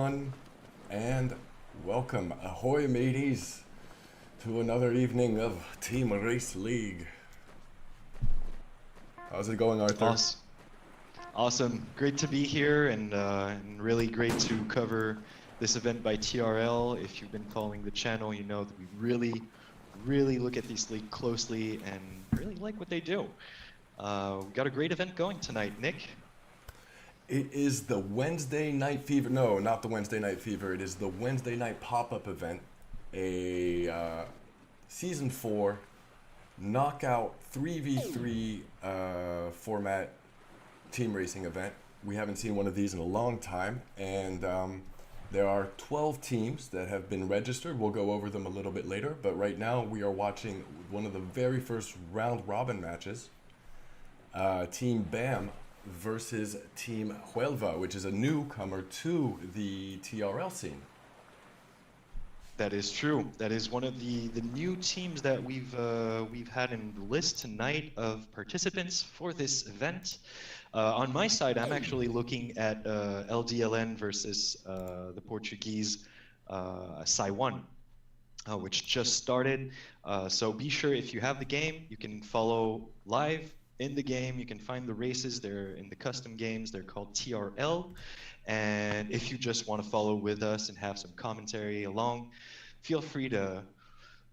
everyone, and welcome, ahoy mateys, to another evening of Team Race League. How's it going, Arthur? Awesome. Great to be here, and really great to cover this event by TRL. If you've been following the channel, you know that we really look at this league closely and really like what they do. We've got a great event going tonight, Nick. It is the Wednesday Night Fever. No, not the Wednesday Night Fever. It is the Wednesday Night Pop-Up event, a Season 4 knockout 3v3 format team racing event. We haven't seen one of these in a long time, and there are 12 teams that have been registered. We'll go over them a little bit later, but right now we are watching one of the very first round-robin matches. Team BAM versus Team Huelva, which is a newcomer to the TRL scene. That is true. That is one of the new teams that we've had in the list tonight of participants for this event. On my side, I'm actually looking at LDLN versus the Portuguese Saiwan, which just started. So be sure, if you have the game, you can follow live in the game. You can find the races. They're in the custom games. They're called TRL. And if you just want to follow with us and have some commentary along, feel free to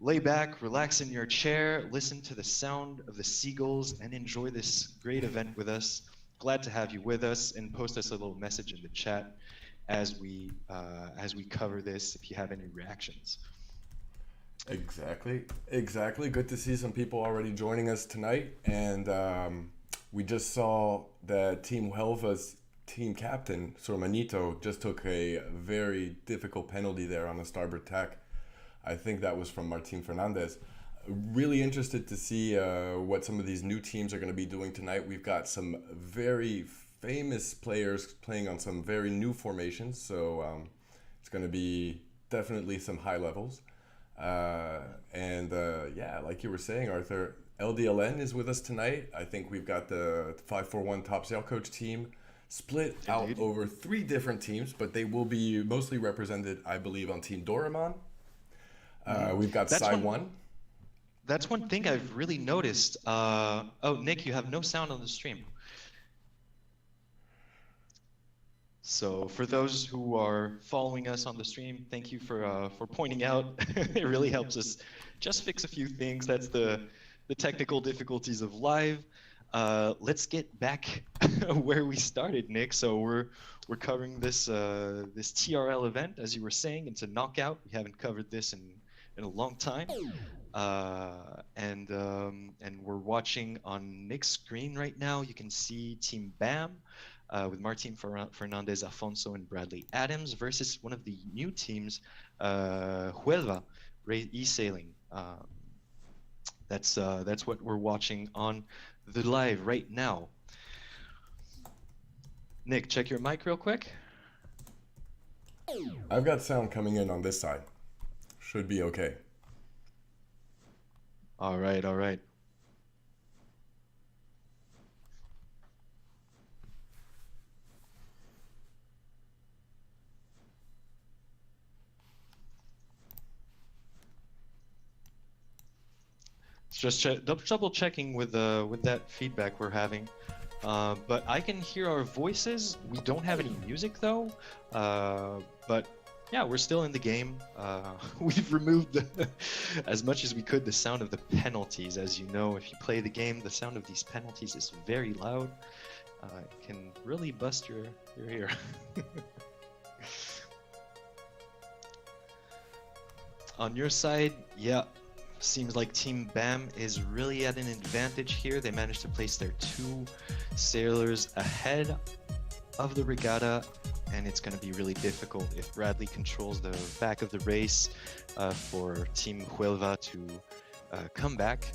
lay back, relax in your chair, listen to the sound of the seagulls, and enjoy this great event with us. Glad to have you with us, and post us a little message in the chat as we cover this if you have any reactions. Exactly. Good to see some people already joining us tonight. And we just saw that Team Huelva's team captain, Sormanito, just took a very difficult penalty there on the starboard tack. I think that was from Martin Fernandez. Really interested to see what some of these new teams are going to be doing tonight. We've got some very famous players playing on some very new formations, so it's going to be definitely some high levels. Yeah, like you were saying, Arthur, LDLN is with us tonight. I think we've got the 541 Top Sail Coach team split out over 3 different teams, but they will be mostly represented, I believe, on Team Doraemon. We've got Saiwan. That's one thing I've really noticed. Oh, Nick, you have no sound on the stream. So for those who are following us on the stream, thank you for pointing out. It really helps us just fix a few things. That's the technical difficulties of live. Let's get back where we started, Nick. So we're covering this TRL event, as you were saying. It's a knockout. We haven't covered this in a long time. And we're watching on Nick's screen right now. You can see Team BAM with Martin Fernandez, Afonso, and Bradley Adams versus one of the new teams, Huelva e-sailing. That's what we're watching on the live right now. Nick, check your mic real quick. I've got sound coming in on this side. Should be okay. All right. Just double checking with that feedback we're having. But I can hear our voices. We don't have any music though. But yeah, we're still in the game. We've removed as much as we could the sound of the penalties. As you know, if you play the game, the sound of these penalties is very loud. It can really bust your ear. On your side, yeah, seems like Team BAM is really at an advantage here. They managed to place their 2 sailors ahead of the regatta, and it's going to be really difficult if Bradley controls the back of the race for Team Huelva to come back.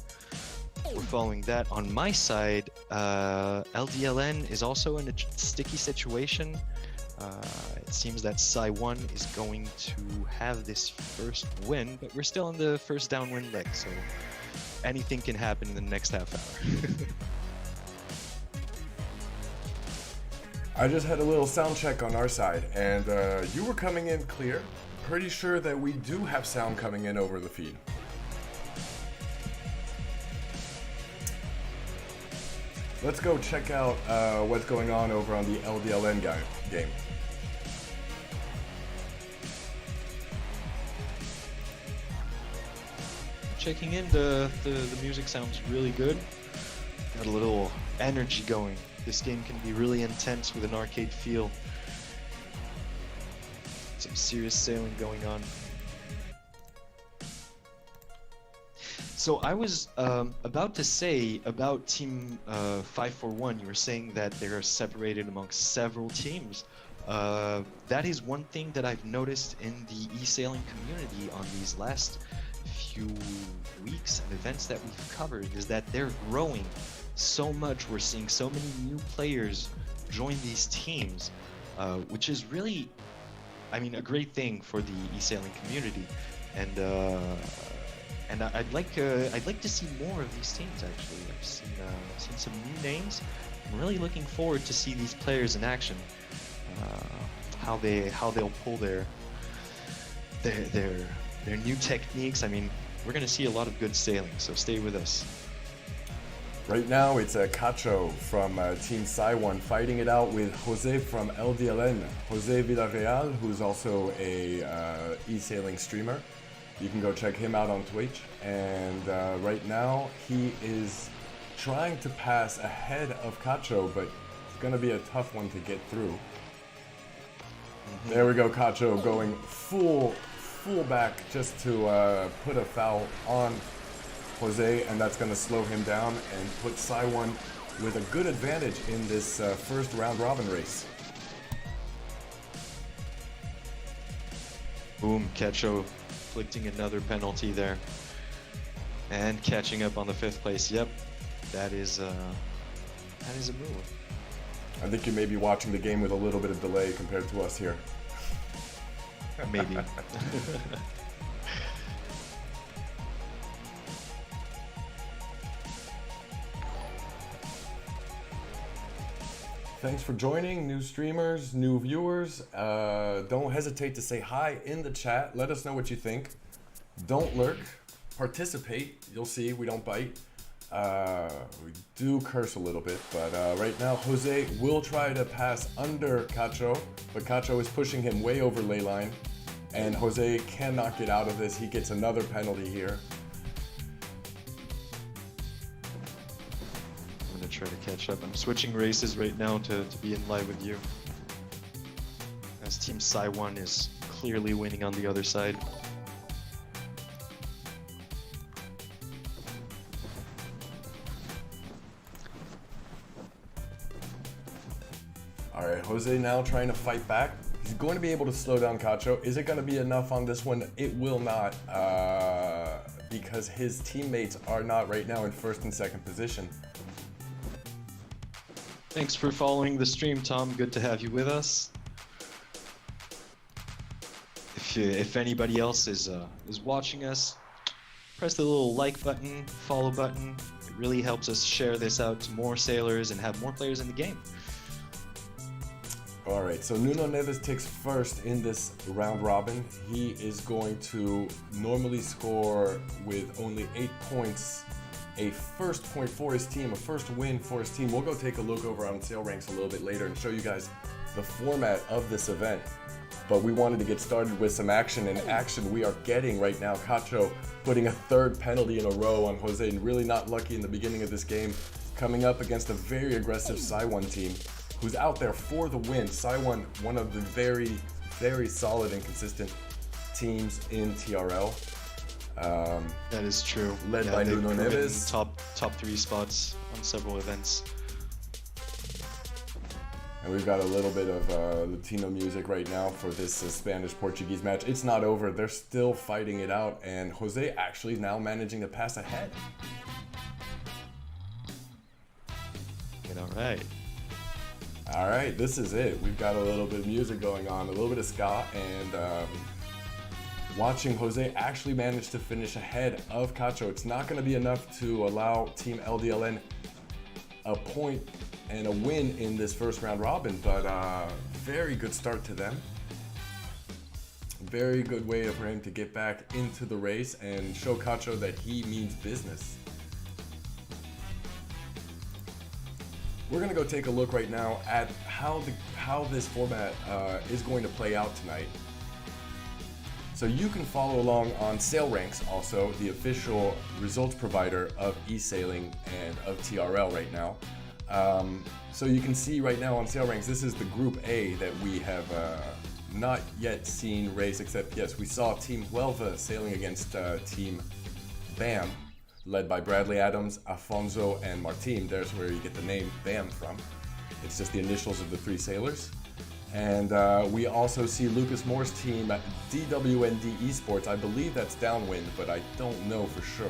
We're following that. On my side, LDLN is also in a sticky situation. It seems that Saiwan is going to have this first win, but we're still in the first downwind leg, so anything can happen in the next half hour. I just had a little sound check on our side, and you were coming in clear. Pretty sure that we do have sound coming in over the feed. Let's go check out what's going on over on the LDLN game. Checking in, the music sounds really good. Got a little energy going. This game can be really intense with an arcade feel. Some serious sailing going on. So I was about to say about Team 541, you were saying that they're separated amongst several teams. That is one thing that I've noticed in the e-sailing community on these last few weeks and events that we've covered, is that they're growing so much. We're seeing so many new players join these teams, which is really, I mean, a great thing for the e-sailing community. And I'd like to see more of these teams. Actually, I've seen some new names. I'm really looking forward to see these players in action. How they'll pull their new techniques. I mean, we're gonna see a lot of good sailing. So stay with us. Right now, it's Cacho from Team Saiwan fighting it out with Jose from LDLN. Jose Villarreal, who's also a e-sailing streamer. You can go check him out on Twitch. And right now, he is trying to pass ahead of Cacho, but it's going to be a tough one to get through. There we go, Cacho going full back just to put a foul on Jose, and that's going to slow him down and put Saiwan with a good advantage in this first round-robin race. Boom, Cacho inflicting another penalty there. And catching up on the 5th place. Yep, that is a move. I think you may be watching the game with a little bit of delay compared to us here. Maybe. Thanks for joining, new streamers, new viewers. Don't hesitate to say hi in the chat. Let us know what you think. Don't lurk. Participate. You'll see we don't bite. We do curse a little bit, but right now Jose will try to pass under Cacho, but Cacho is pushing him way over ley line, and Jose cannot get out of this. He gets another penalty here. I'm gonna try to catch up. I'm switching races right now to be in live with you, as Team Saiwan is clearly winning on the other side. All right, Jose now trying to fight back. He's going to be able to slow down Cacho. Is it going to be enough on this one? It will not, because his teammates are not right now in 1st and 2nd position. Thanks for following the stream, Tom. Good to have you with us. If anybody else is watching us, press the little like button, follow button. It really helps us share this out to more sailors and have more players in the game. All right, so Nuno Neves takes 1st in this round robin. He is going to normally score with only 8 points, a 1st point for his team, a 1st win for his team. We'll go take a look over on Sail Ranks a little bit later and show you guys the format of this event. But we wanted to get started with some action, and action we are getting right now. Cacho putting a 3rd penalty in a row on Jose, and really not lucky in the beginning of this game, coming up against a very aggressive Saiwan team who's out there for the win. Saiwan, one of the very, very solid and consistent teams in TRL. That is true. Led by Nuno Neves. Top 3 spots on several events. And we've got a little bit of Latino music right now for this Spanish-Portuguese match. It's not over. They're still fighting it out, and Jose actually now managing to pass ahead. All right. All right, this is it. We've got a little bit of music going on, a little bit of ska, and watching Jose actually manage to finish ahead of Cacho. It's not going to be enough to allow Team LDLN a point and a win in this first round robin, but very good start to them. Very good way for him to get back into the race and show Cacho that he means business. We're going to go take a look right now at how this format is going to play out tonight. So you can follow along on Sail Ranks, also the official results provider of eSailing and of TRL right now. So you can see right now on Sail Ranks, this is the Group A that we have not yet seen race, except yes, we saw Team Huelva sailing against Team BAM, led by Bradley Adams, Afonso, and Martin. There's where you get the name BAM from. It's just the initials of the three sailors. And we also see Lucas Moore's team at DWND Esports. I believe that's downwind, but I don't know for sure.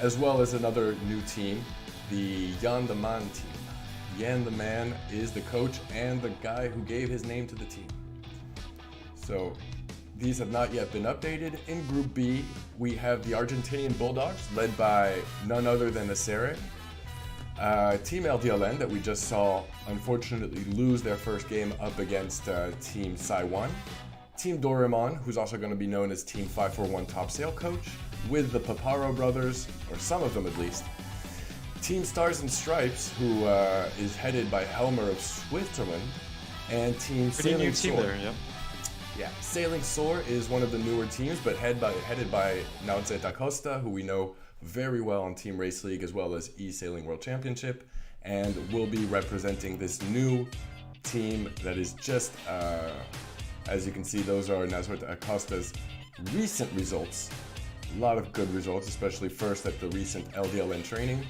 As well as another new team, the Jan de Man team. Jan the Man is the coach and the guy who gave his name to the team. So these have not yet been updated. In Group B, we have the Argentinian Bulldogs, led by none other than Acere. Team LDLN that we just saw unfortunately lose their first game up against Team Saiwan. Team Doraemon, who's also going to be known as Team 541 Top Sail Coach, with the Paparo brothers, or some of them at least. Team Stars and Stripes, who is headed by Helmer of Switzerland, and Team Pretty Sailing new team Soar. there, yeah. Yeah, Sailing Soar is one of the newer teams, but headed by Nautzet Acosta, who we know very well on Team Race League as well as eSailing World Championship, and will be representing this new team that is just, as you can see, those are Nautzet Acosta's recent results. A lot of good results, especially first at the recent LDLN training.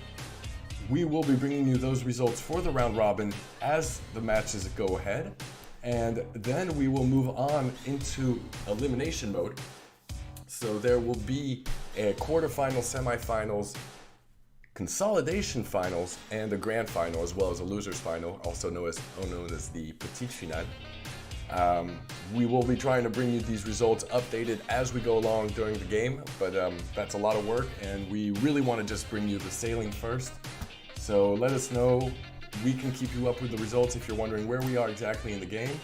We will be bringing you those results for the round robin as the matches go ahead. And then we will move on into elimination mode. So there will be a quarterfinal, semifinals, consolidation finals, and a grand final, as well as a losers final, also known as the petite finale. We will be trying to bring you these results updated as we go along during the game, but that's a lot of work, and we really want to just bring you the sailing first. So let us know. We can keep you up with the results if you're wondering where we are exactly in the game.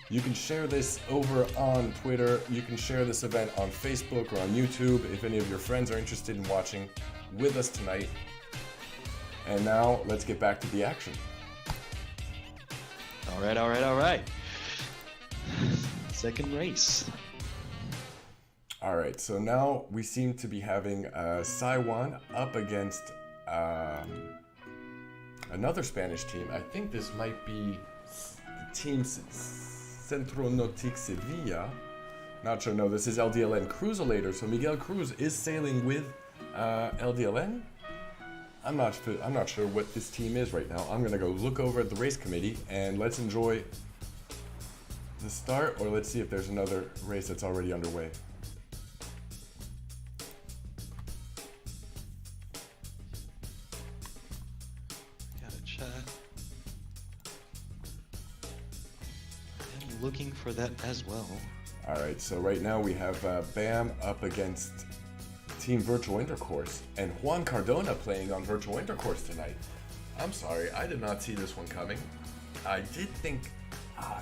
You can share this over on Twitter. You can share this event on Facebook or on YouTube if any of your friends are interested in watching with us tonight. And now let's get back to the action. All right. Second race. All right, so now we seem to be having Saiwan up against another Spanish team. I think this might be Team Centro Nautique Sevilla. Not sure, no, this is LDLN Cruisolator. So Miguel Cruz is sailing with LDLN. I'm not sure what this team is right now. I'm gonna go look over at the race committee and let's enjoy the start, or let's see if there's another race that's already underway. I'm looking for that as well. All right, so right now we have BAM up against Team Virtual Intercourse and Juan Cardona playing on Virtual Intercourse tonight. I'm sorry, I did not see this one coming. I did think,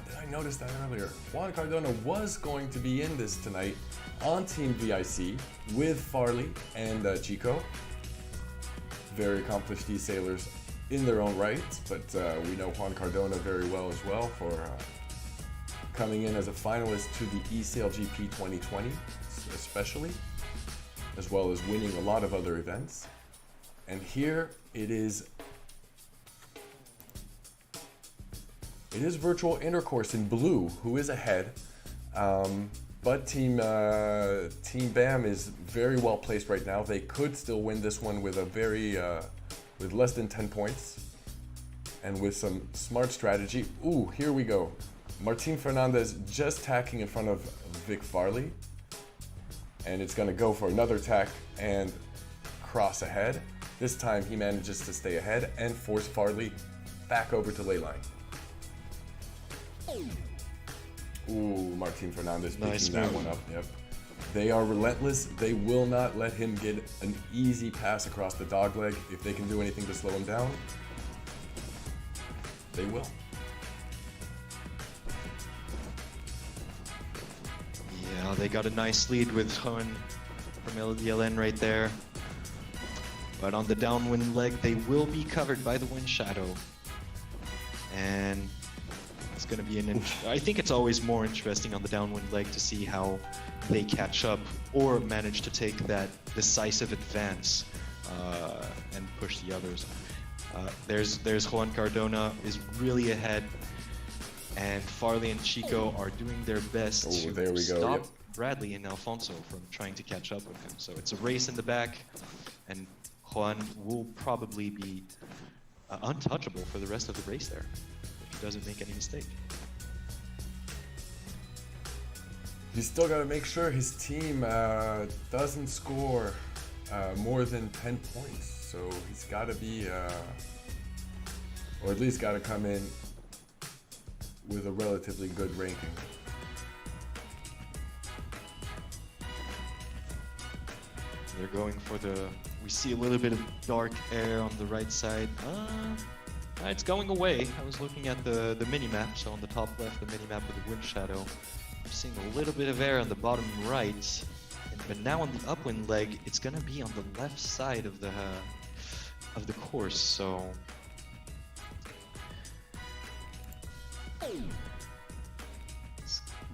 did I notice that earlier? Juan Cardona was going to be in this tonight on Team VIC with Farley and Chico. Very accomplished sailors in their own right, but we know Juan Cardona very well as well for coming in as a finalist to the eSail GP 2020, especially, as well as winning a lot of other events. And here it is Virtual Intercourse in blue who is ahead, but Team BAM is very well placed right now. They could still win this one with with less than 10 points and with some smart strategy. Ooh, here we go. Martin Fernandez just tacking in front of Vic Farley, and it's going to go for another tack and cross ahead. This time he manages to stay ahead and force Farley back over to ley line. Ooh, Martin Fernandez picking Nice that move. one up. Yep. They are relentless. They will not let him get an easy pass across the dogleg. If they can do anything to slow him down, they will. Yeah, they got a nice lead with Hun from LDLN right there. But on the downwind leg, they will be covered by the wind shadow. And it's going to be I think it's always more interesting on the downwind leg to see how they catch up or manage to take that decisive advance and push the others. There's Juan Cardona is really ahead, and Farley and Chico are doing their best to stop Bradley and Alfonso from trying to catch up with him. So it's a race in the back, and Juan will probably be untouchable for the rest of the race there if he doesn't make any mistake. He's still got to make sure his team doesn't score more than 10 points. So he's got to be, or at least got to come in with a relatively good ranking. They're going for we see a little bit of dark air on the right side. It's going away. I was looking at the mini-map, so on the top left, the mini-map with the wind shadow. I'm seeing a little bit of air on the bottom right, but now on the upwind leg, it's gonna be on the left side of the course. So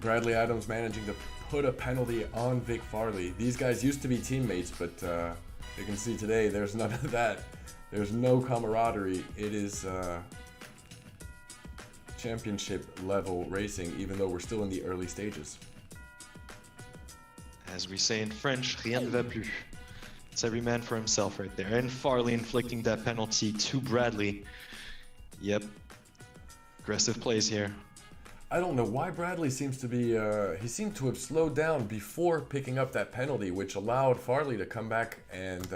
Bradley Adams managing to put a penalty on Vic Farley. These guys used to be teammates, but you can see today there's none of that. There's no camaraderie. It is championship level racing, even though we're still in the early stages. As we say in French, rien ne va plus. It's every man for himself right there. And Farley inflicting that penalty to Bradley. Yep. Aggressive plays here. I don't know why Bradley seems to be, he seemed to have slowed down before picking up that penalty, which allowed Farley to come back and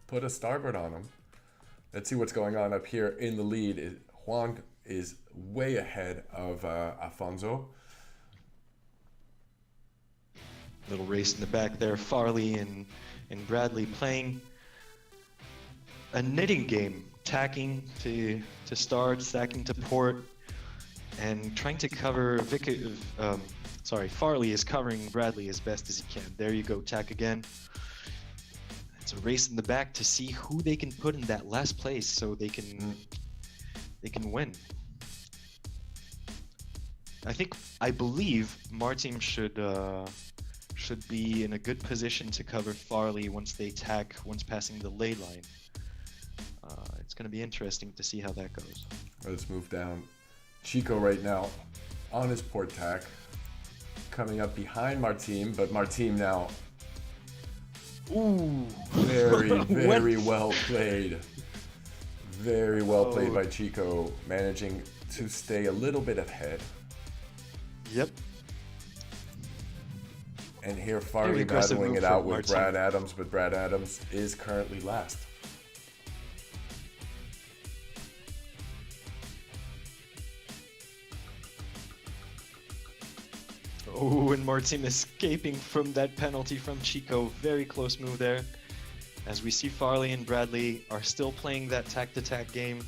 put a starboard on him. Let's see what's going on up here in the lead. Juan is way ahead of Alfonso. Little race in the back there. Farley and Bradley playing a knitting game, tacking to start, stacking to port, and trying to cover Farley is covering Bradley as best as he can. There you go, tack again. It's a race in the back to see who they can put in that last place so they can win. I believe Martin should be in a good position to cover Farley once passing the ley line. It's going to be interesting to see how that goes. Let's move down. Chico right now on his port tack, coming up behind Martin, but Martin now, very well played. Very well played by Chico, managing to stay a little bit ahead. Yep. And here Farley battling it out with Brad Adams, but Brad Adams is currently last. Oh, and Martin escaping from that penalty from Chico. Very close move there. As we see Farley and Bradley are still playing that tack-to-tack game.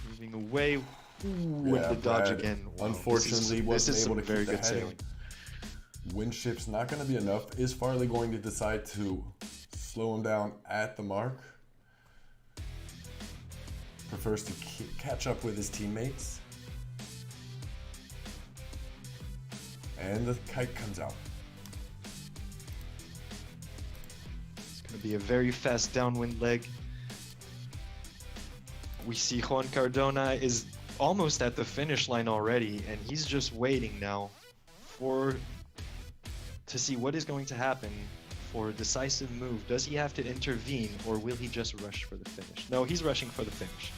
Moving away with the dodge again. Wow, unfortunately, wasn't able to very keep the good heading. sailing. Wind shift's not going to be enough. Is Farley going to decide to slow him down at the mark? Prefers to catch up with his teammates. And the kite comes out. It's going to be a very fast downwind leg. We see Juan Cardona is almost at the finish line already, and he's just waiting now to see what is going to happen for a decisive move. Does he have to intervene, or will he just rush for the finish? No, he's rushing for the finish.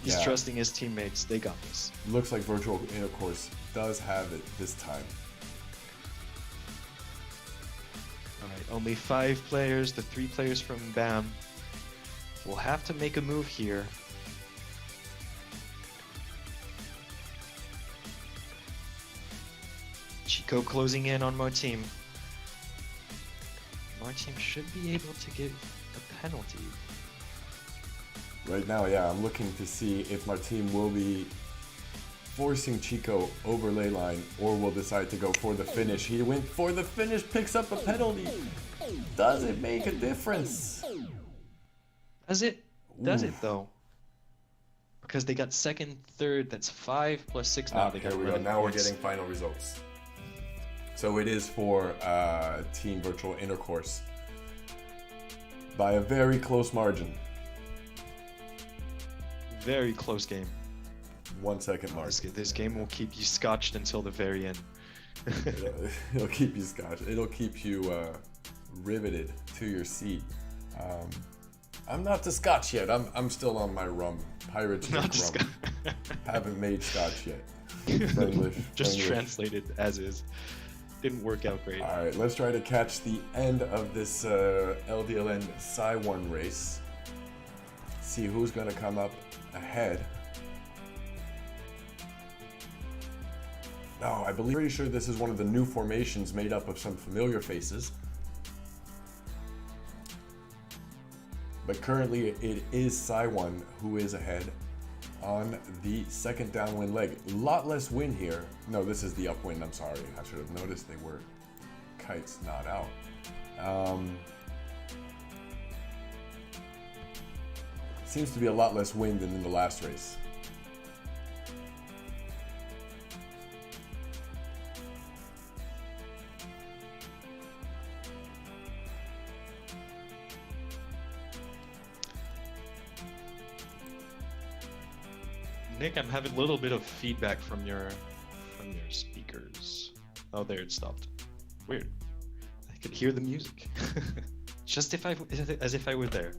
He's trusting his teammates. They got this. Looks like Virtual Intercourse does have it this time. All right, only 5 players, the 3 players from BAM will have to make a move here. Chico closing in on my team. My team should be able to give a penalty. Right now, yeah, I'm looking to see if my team will be forcing Chico over ley line or will decide to go for the finish. He went for the finish, picks up a penalty. Does it make a difference? Does it? Does Ooh. it though? Because they got second, third, that's 5 plus 6 now. They got Here we go. 11 Now points. we're getting final results. So it is for Team Virtual Intercourse by a very close margin. Very close game. 1 second mark. This game will keep you scotched until the very end. It'll keep you scotch. It'll keep you riveted to your seat. I'm not to scotch yet. I'm still on my rum. Pirates drink rum. Haven't made scotch yet. Just translated as is. Didn't work out great. All right, let's try to catch the end of this LDLN Psi 1 race. See who's going to come up ahead. No, I believe, pretty sure this is one of the new formations made up of some familiar faces. But currently it is Psi 1 who is ahead on the second downwind leg. A lot less wind here. No, this is the upwind, I'm sorry. I should have noticed they were kites not out. Seems to be a lot less wind than in the last race. Nick, I'm having a little bit of feedback from your speakers. Oh, there it stopped. Weird. I could hear the music. Just as if I were there.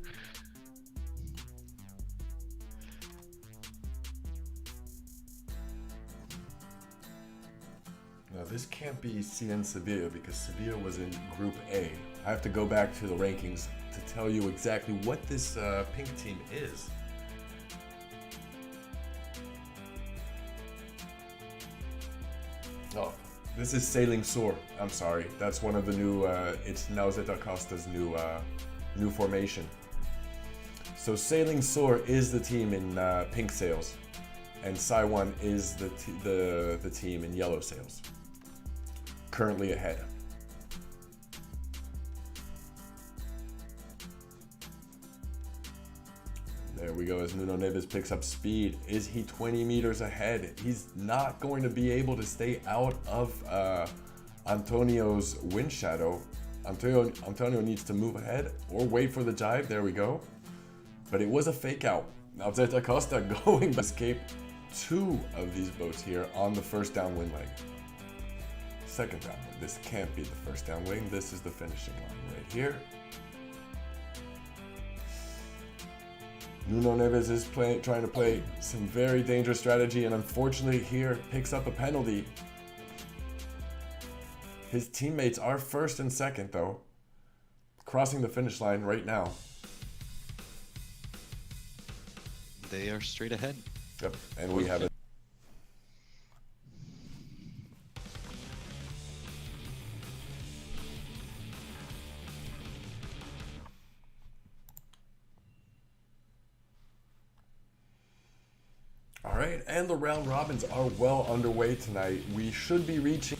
Now this can't be CN Sevilla because Sevilla was in Group A. I have to go back to the rankings to tell you exactly what this pink team is. Oh, this is Sailing Soar. I'm sorry. That's one of the new, it's Nauseta Costa's new formation. So Sailing Soar is the team in pink sails, and Psi 1 is the team in yellow sails. Currently ahead. There we go as Nuno Neves picks up speed. Is he 20 meters ahead? He's not going to be able to stay out of Antonio's wind shadow. Antonio needs to move ahead or wait for the jibe. There we go. But it was a fake out. Now Zeta Costa going to escape 2 of these boats here on the first downwind leg. Second downwind. This can't be the first downwind. This is the finishing line right here. Nuno Neves is trying to play some very dangerous strategy, and unfortunately here picks up a penalty. His teammates are first and second though, crossing the finish line right now. They are straight ahead. Yep, and we have it. All right, and the round robins are well underway tonight. We should be reaching,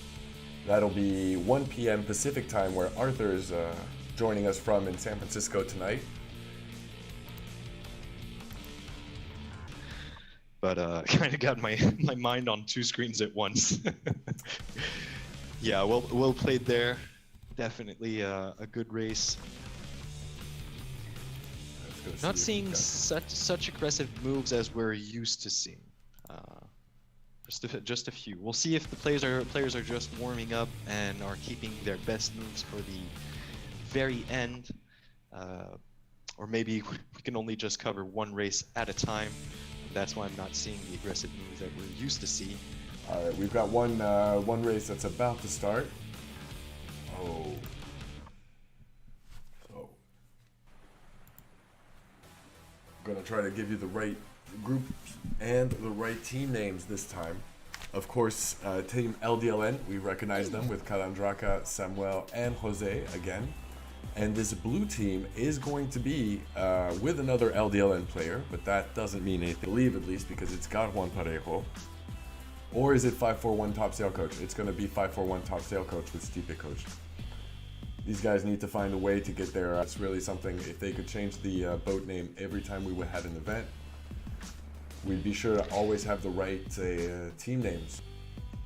that'll be 1 p.m. Pacific time, where Arthur is joining us from in San Francisco tonight. But kind of got my mind on 2 screens at once. Yeah, well played there. Definitely a good race. Not seeing such aggressive moves as we're used to seeing. Just a few. We'll see if the players are just warming up and are keeping their best moves for the very end, or maybe we can only just cover 1 race at a time. That's why I'm not seeing the aggressive moves that we're used to see. All right, we've got one race that's about to start. Oh. So, I'm gonna try to give you the right group and the right team names this time. Of course, Team LDLN, we recognize them with Calandraca, Samuel, and Jose again. And this blue team is going to be with another LDLN player, but that doesn't mean anything, I believe at least, because it's got Juan Parejo. Or is it 541 top sail coach? It's going to be 541 top sail coach with Stipe coach. These guys need to find a way to get there. It's really something, if they could change the boat name every time we had an event, we'd be sure to always have the right team names.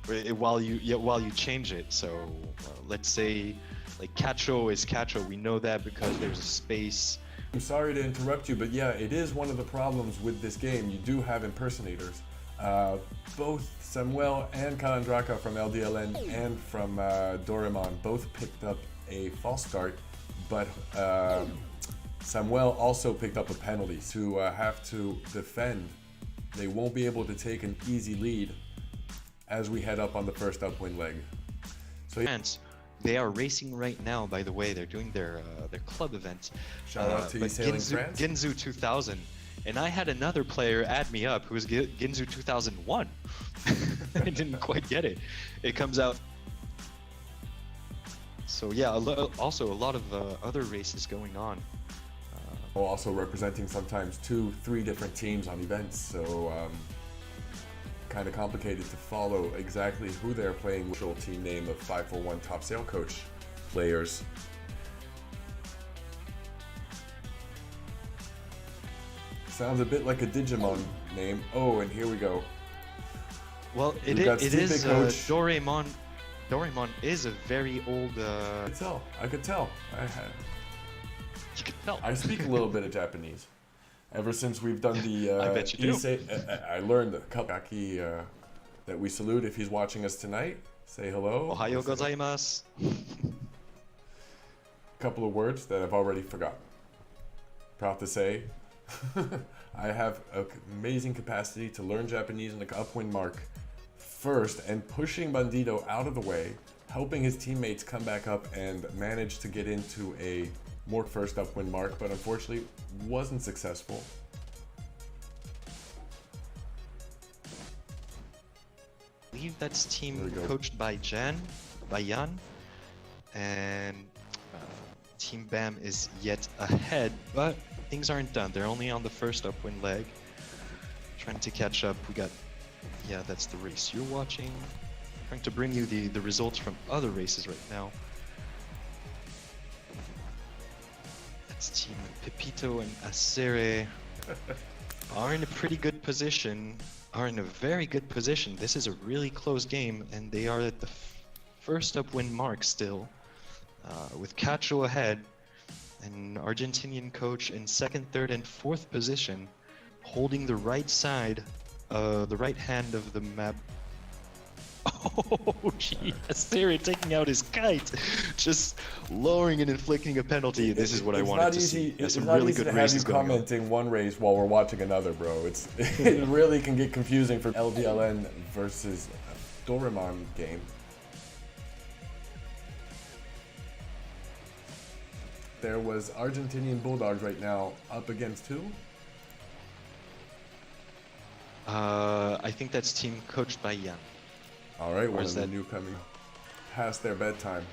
While you change it, so let's say like Cacho is Cacho. We know that because there's a space. I'm sorry to interrupt you, but yeah, it is one of the problems with this game. You do have impersonators. Both Samuel and Calandraca from LDLN and from Doraemon both picked up a false start, but Samuel also picked up a penalty to have to defend. They won't be able to take an easy lead as we head up on the first upwind leg. So they are racing right now, by the way. They're doing their club event. Shout out to Sailing France. Ginzu 2000. And I had another player add me up who was Ginzu 2001. I didn't quite get it. It comes out. So yeah, also a lot of other races going on. Also representing sometimes 2-3 different teams on events, so kind of complicated to follow exactly who they're playing with. The team name of 541 top sail coach players. Sounds a bit like a Digimon name. Oh, and here we go. Well, it is Doraemon. Doraemon is a very old. I could tell. You can tell. I speak a little bit of Japanese. Ever since we've done the I bet you do. I learned the Kakaki that we salute if he's watching us tonight. Say hello. Ohayo gozaimasu. A couple of words that I've already forgotten. Proud to say, I have an amazing capacity to learn Japanese in the upwind mark first and pushing Bandito out of the way, helping his teammates come back up and manage to get into a more first upwind mark, but unfortunately wasn't successful. I believe that's team coached by Jan, and Team BAM is yet ahead, but things aren't done. They're only on the first upwind leg, trying to catch up. We got, yeah, that's the race you're watching. Trying to bring you the results from other races right now. That's Team Pepito and Acere are in a pretty good position, are in a very good position. This is a really close game, and they are at the first upwind mark still, with Cacho ahead, an Argentinian coach in second, third, and fourth position, holding the right side, the right hand of the map. Oh, gee, Acere taking out his kite, just lowering and inflicting a penalty. This is what I wanted to see. It's not really good races going on. Commenting one race while we're watching another, bro. It really can get confusing for LDLN versus Doraemon game. There was Argentinian Bulldogs right now up against who? I think that's team coached by Jan. All right, one of the new coming past their bedtime.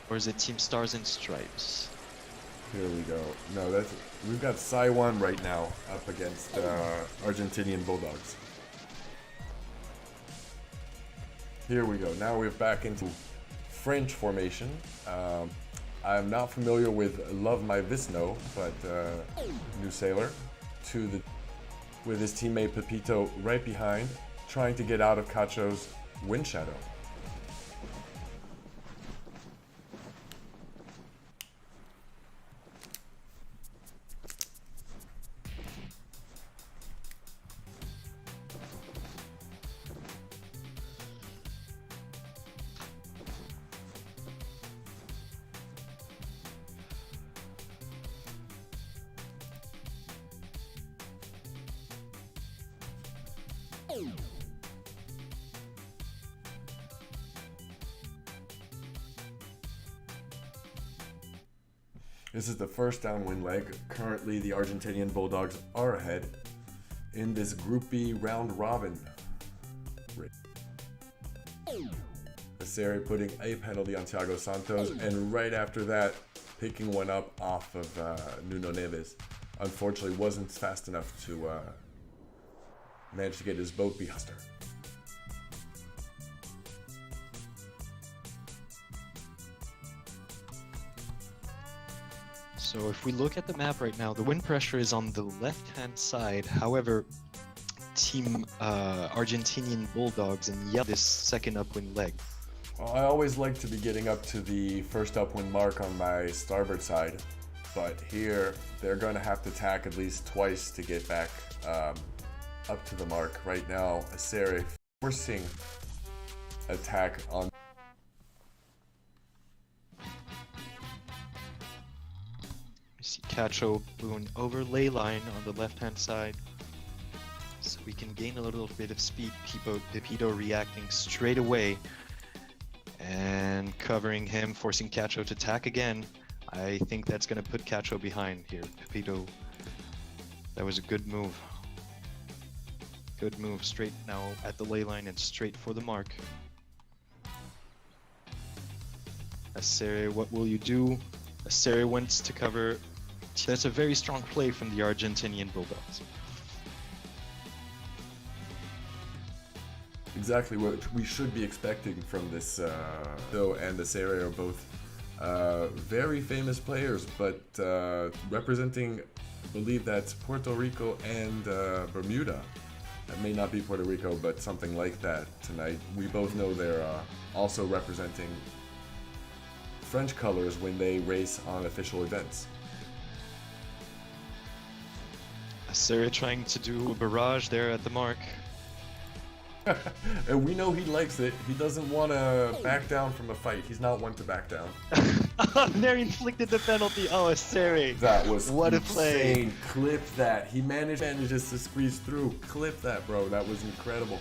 Or is it Team Stars and Stripes? Here we go. No, we've got Saiwan right now up against Argentinian Bulldogs. Here we go. Now we're back into French formation. I'm not familiar with Love My Visno, but new sailor with his teammate Pepito right behind, trying to get out of Cacho's wind shadow. This is the first downwind leg. Currently, the Argentinian Bulldogs are ahead in this Group B round robin race. Aseri putting a penalty on Thiago Santos, and right after that, picking one up off of Nuno Neves. Unfortunately, wasn't fast enough to manage to get his boat behind her. So if we look at the map right now, the wind pressure is on the left-hand side. However, Team Argentinian Bulldogs in yellow this second upwind leg. Well, I always like to be getting up to the first upwind mark on my starboard side, but here they're going to have to tack at least twice to get back up to the mark. Right now, Aseri forcing attack on. We see Cacho doing overlay line on the left-hand side, so we can gain a little bit of speed. Pepito reacting straight away and covering him, forcing Cacho to tack again. I think that's going to put Cacho behind here. Pepito, that was a good move. Good move, straight now at the ley line and straight for the mark. Aseri, what will you do? Aseri wants to cover. That's a very strong play from the Argentinian Bulldogs. Exactly what we should be expecting from this. Though and Aseri are both very famous players, but representing, I believe that's Puerto Rico and Bermuda. That may not be Puerto Rico, but something like that tonight. We both know they're also representing French colors when they race on official events. Aseri trying to do a barrage there at the mark. And we know he likes it. He doesn't want to back down from a fight. He's not one to back down. There inflicted the penalty. Oh, Aseri. That was what insane. A play. Clip that. He manages to squeeze through. Clip that, bro. That was incredible.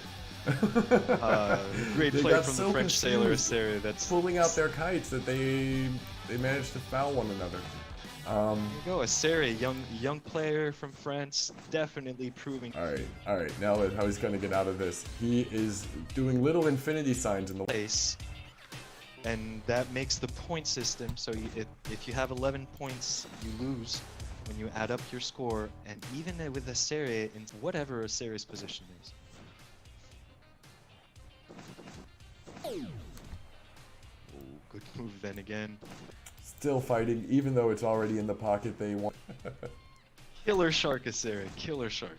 Great They play got from so the French sailor confused, Aseri. That's pulling out their kites that they managed to foul one another. There you go, Aseri, young player from France, definitely proving. All right. Now how he's gonna get out of this? He is doing little infinity signs in the Place, and that makes the point system. So if you have 11 points, you lose when you add up your score, and even with Aseri in whatever Aseri's position is. Oh, good move then again. Still fighting, even though it's already in the pocket. They want. Killer shark, Aseri, killer shark.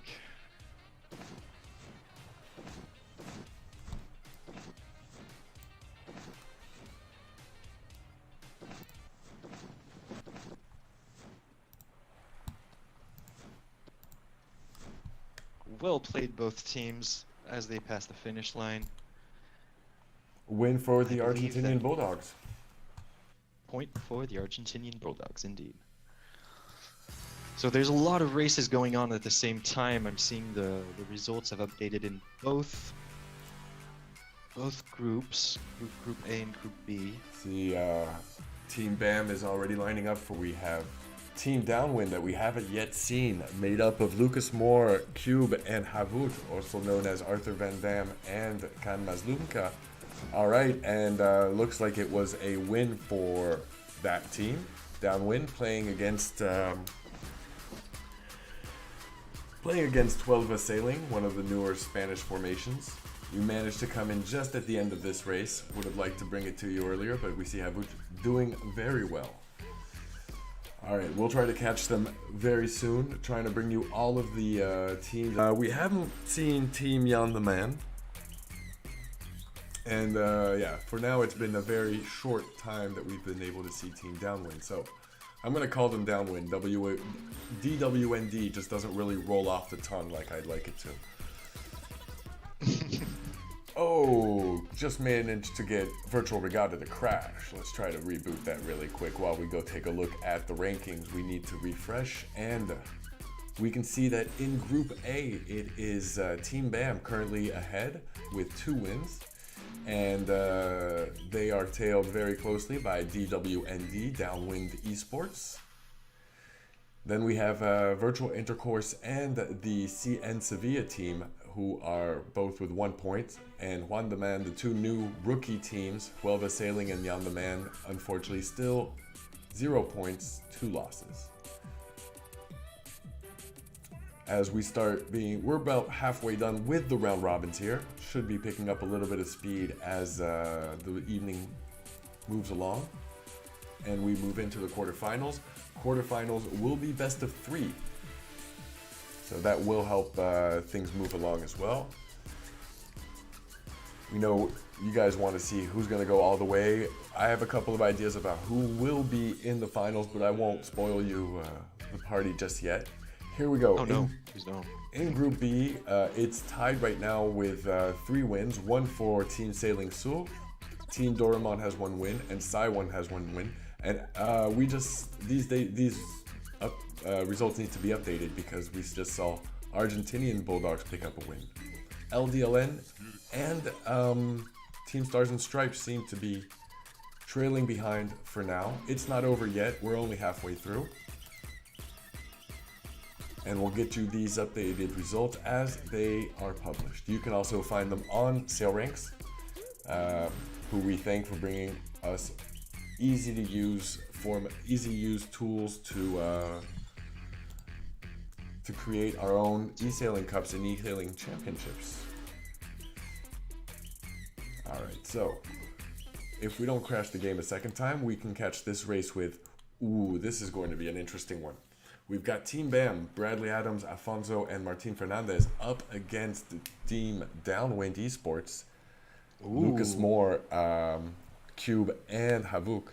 Well played, both teams, as they pass the finish line. Win for the I believe Argentinian that- Bulldogs. Point for the Argentinian Bulldogs, indeed. So there's a lot of races going on at the same time. I'm seeing the results have updated in both groups, Group A and Group B. See, Team BAM is already lining up for. We have Team Downwind that we haven't yet seen, made up of Lucas Moore, Cube, and Havut, also known as Arthur Van Dam and Kan Mazlumka. All right, and looks like it was a win for that team. Downwind playing against 12 Sailing, one of the newer Spanish formations. You managed to come in just at the end of this race. Would have liked to bring it to you earlier, but we see Havut doing very well. All right, we'll try to catch them very soon, trying to bring you all of the teams. We haven't seen Team Jan the Man. And yeah, for now it's been a very short time that we've been able to see Team Downwind. So I'm going to call them Downwind. DWND just doesn't really roll off the tongue like I'd like it to. Oh, just managed to get Virtual Regattat to crash. Let's try to reboot that really quick while we go take a look at the rankings. We need to refresh, and we can see that in Group A, it is Team BAM currently ahead with 2 wins. And they are tailed very closely by DWND, Downwind Esports. Then we have Virtual Intercourse and the CN Sevilla team, who are both with 1 point, and Juan de Man, the two new rookie teams, Huelva Sailing and Jan de Man, unfortunately still 0 points, 2 losses. As we start we're about halfway done with the round robins here. Should be picking up a little bit of speed as the evening moves along. And we move into the quarterfinals. Quarterfinals will be best of 3. So that will help things move along as well. We know you guys want to see who's going to go all the way. I have a couple of ideas about who will be in the finals, but I won't spoil you the party just yet. Here we go. Oh no, please don't. In Group B, it's tied right now with 3 wins. 1 for Team Sailing Sul, Team Doraemon has 1 win, and Saiwan has 1 win. And these results need to be updated because we just saw Argentinian Bulldogs pick up a win. LDLN and Team Stars and Stripes seem to be trailing behind for now. It's not over yet. We're only halfway through. And we'll get you these updated results as they are published. You can also find them on Sail Ranks, who we thank for bringing us easy to use tools to create our own e-sailing cups and e-sailing championships. All right, so if we don't crash the game a second time, we can catch this race with, this is going to be an interesting one. We've got Team BAM, Bradley Adams, Afonso, and Martin Fernandez up against Team Downwind Esports, Lucas Moore, Cube, and Havuk.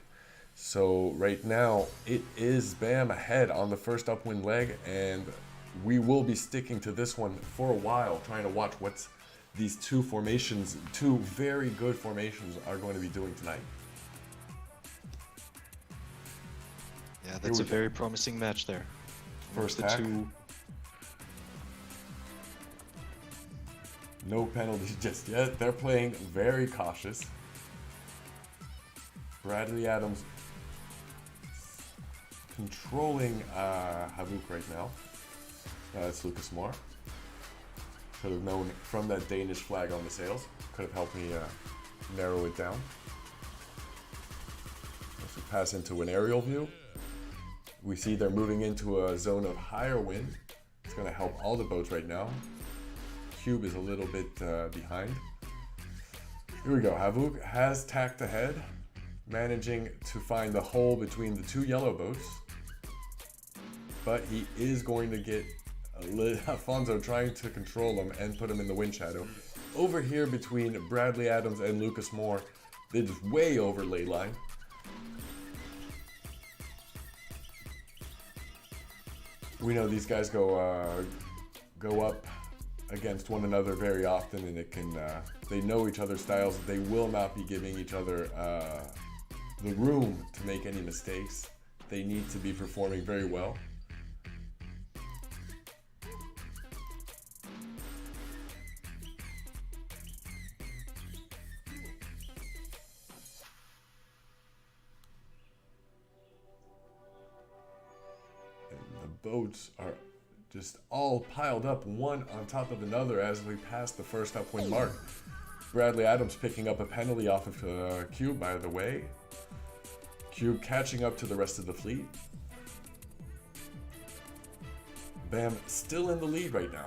So right now, it is BAM ahead on the first upwind leg, and we will be sticking to this one for a while, trying to watch what these two very good formations are going to be doing tonight. Yeah, that's a very promising match there. First the hack. two. No penalties just yet. They're playing very cautious. Bradley Adams controlling Havuk right now. That's Lucas Moore. Could have known from that Danish flag on the sails. Could have helped me narrow it down. As we pass into an aerial view, we see they're moving into a zone of higher wind. It's going to help all the boats right now. Cube is a little bit behind. Here we go. Havuk has tacked ahead, managing to find the hole between the 2 yellow boats. But he is going to get Afonso trying to control him and put him in the wind shadow. Over here between Bradley Adams and Lucas Moore, they're just way over ley line. We know these guys go up against one another very often, and they know each other's styles. They will not be giving each other the room to make any mistakes. They need to be performing very well. Boats are just all piled up one on top of another as we pass the first upwind mark. Bradley Adams picking up a penalty off of Cube, by the way. Cube catching up to the rest of the fleet. BAM still in the lead right now.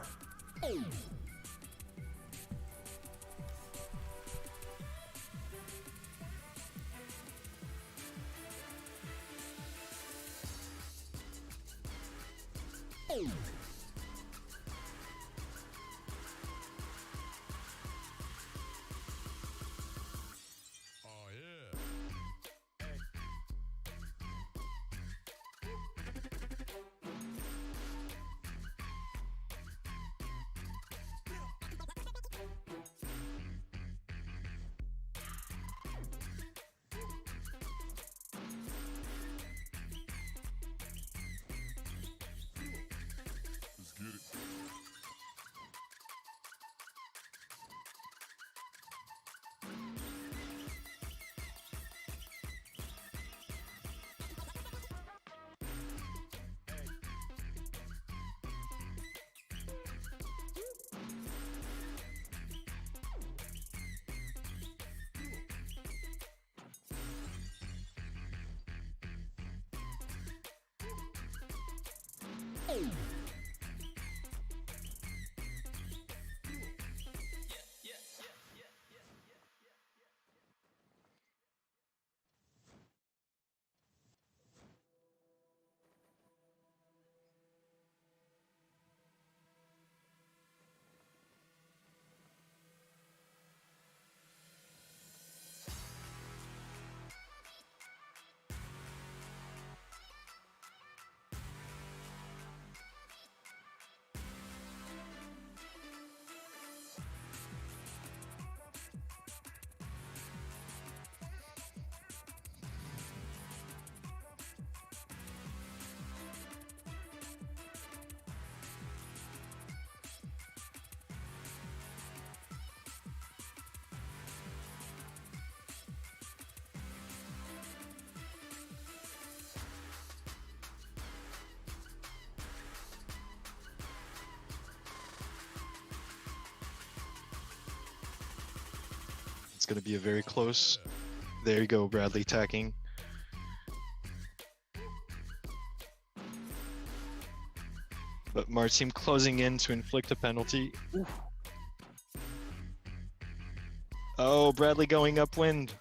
It's going to be a very close. There you go, Bradley tacking. But Martim closing in to inflict a penalty. Ooh. Oh, Bradley going upwind.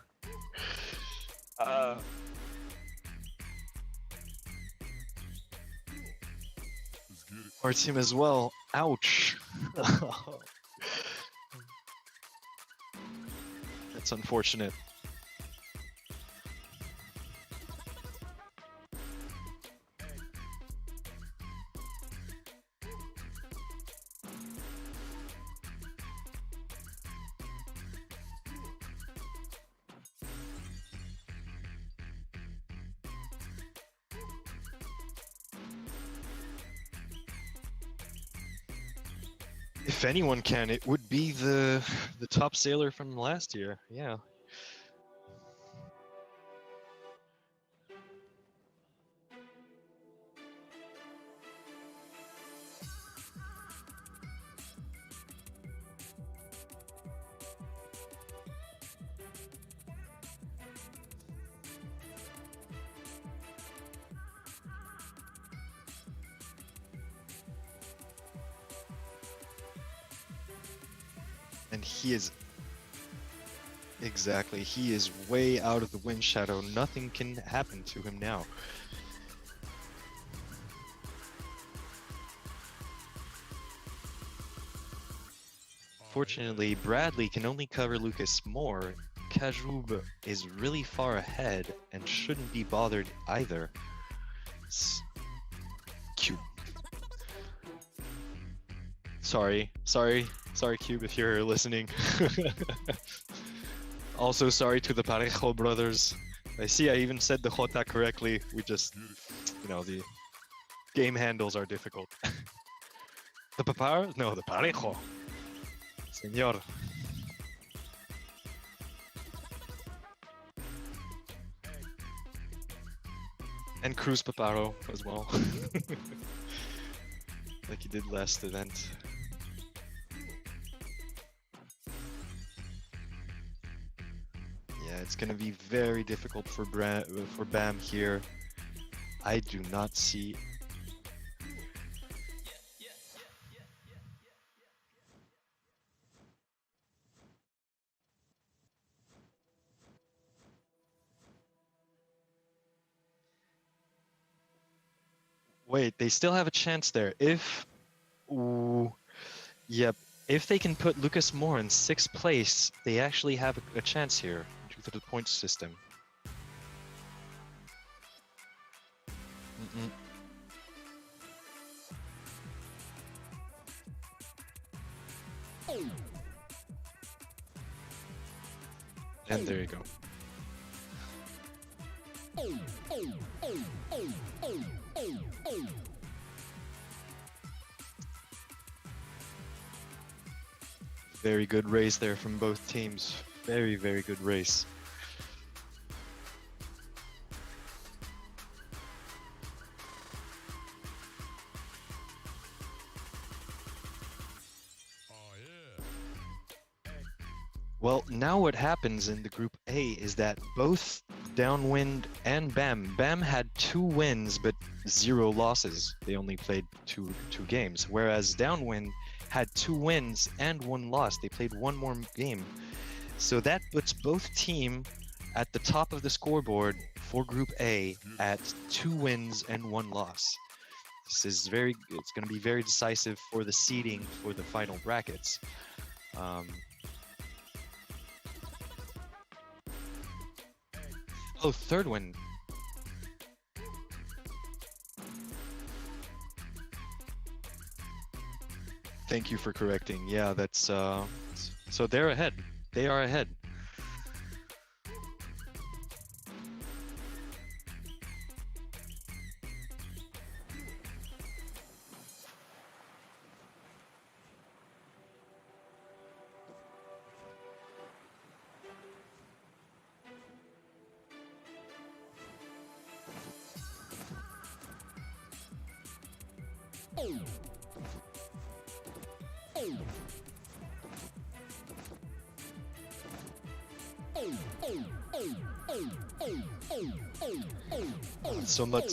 Martim as well. Ouch. That's unfortunate. If anyone can, it would be the top sailor from last year. Yeah. And he is exactly, he is way out of the wind shadow. Nothing can happen to him now. Fortunately, Bradley can only cover Lucas Moore. Kajub is really far ahead and shouldn't be bothered either. Cube. Sorry, Cube, if you're listening. Also, sorry to the Parejo brothers. I see I even said the Jota correctly. We just, you know, the game handles are difficult. The Papar? No, the Parejo. Señor. And Cruz Paparo as well. Like he did last event. Yeah, it's gonna be very difficult for Bam here. I do not see. Wait, they still have a chance there. If, ooh, yep, if they can put Lucas Moore in 6th place, they actually have a chance here due to the points system. And there you go. Very good race there from both teams. Very, very good race. Well, now what happens in the Group A is that both Downwind and Bam had 2 wins, but 0 losses. They only played two games, whereas Downwind had 2 wins and 1 loss. They played 1 more game. So that puts both team at the top of the scoreboard for Group A at 2 wins and 1 loss. This is it's going to be very decisive for the seeding for the final brackets. Oh, third win. Thank you for correcting. Yeah, that's so they're ahead. They are ahead.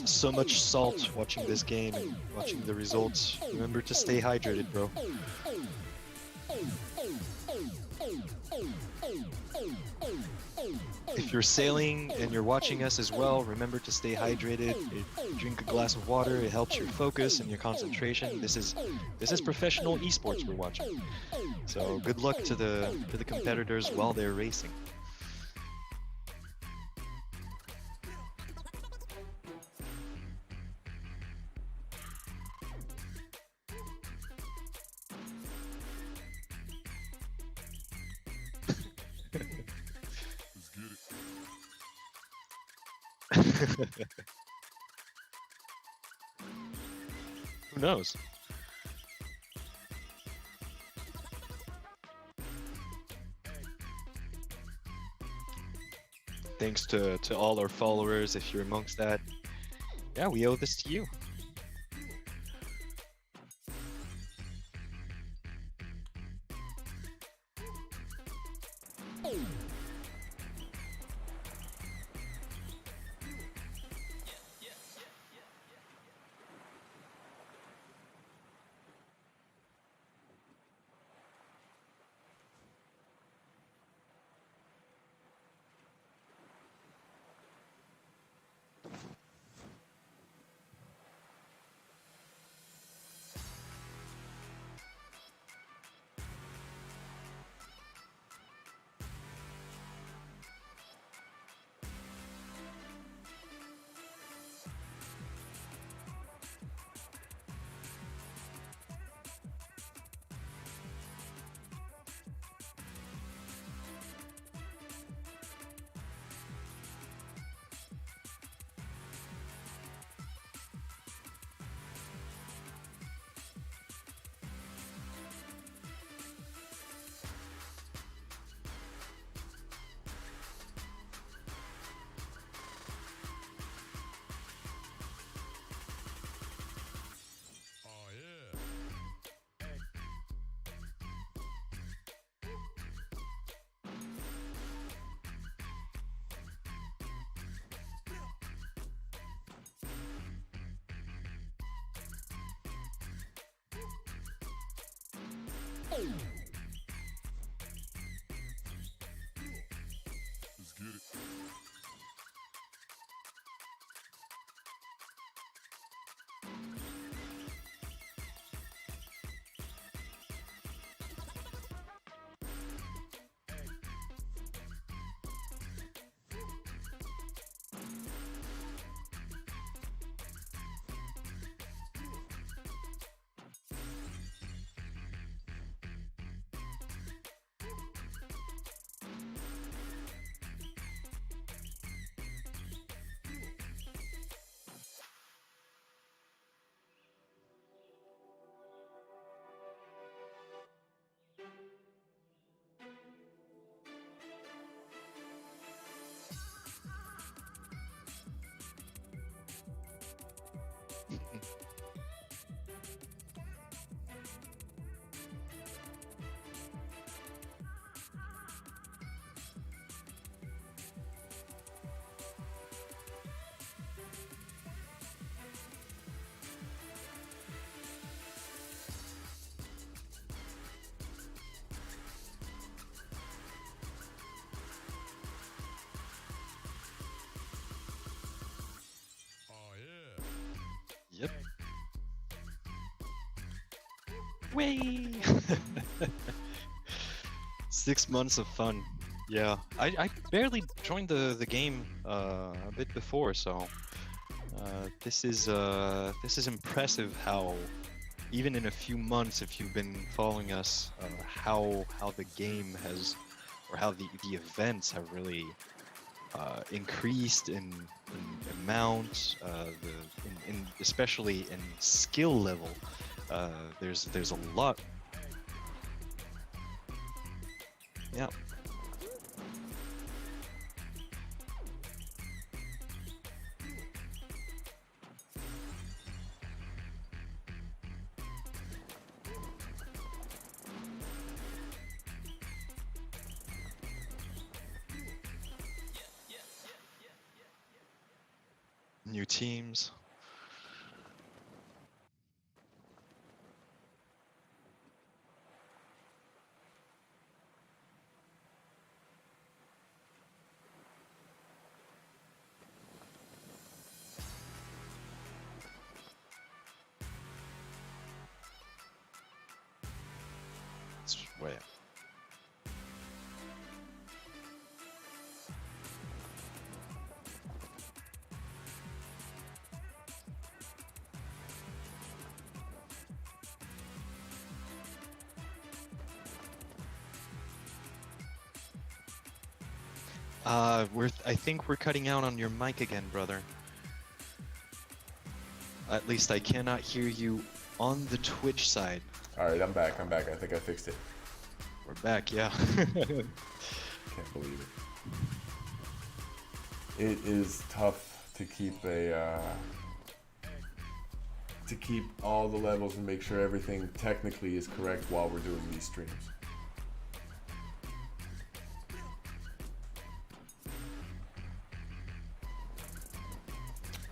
So much salt watching this game and watching the results. Remember to stay hydrated, bro. If you're sailing and you're watching us as well, remember to stay hydrated. Drink a glass of water. It helps your focus and your concentration. This is professional esports we're watching. So good luck to the competitors while they're racing. Who knows? Thanks to all our followers, if you're amongst that. Yeah, we owe this to you. Way. 6 months of fun. Yeah, I barely joined the game a bit before, so this is impressive. How even in a few months, if you've been following us, how the game has, or how the events have really increased in amount, in especially in skill level. There's a lot. Yeah. New teams. Wait. I think we're cutting out on your mic again, brother. At least I cannot hear you on the Twitch side. Alright, I'm back. I think I fixed it. We're back, yeah. Can't believe it. It is tough to keep all the levels and make sure everything technically is correct while we're doing these streams.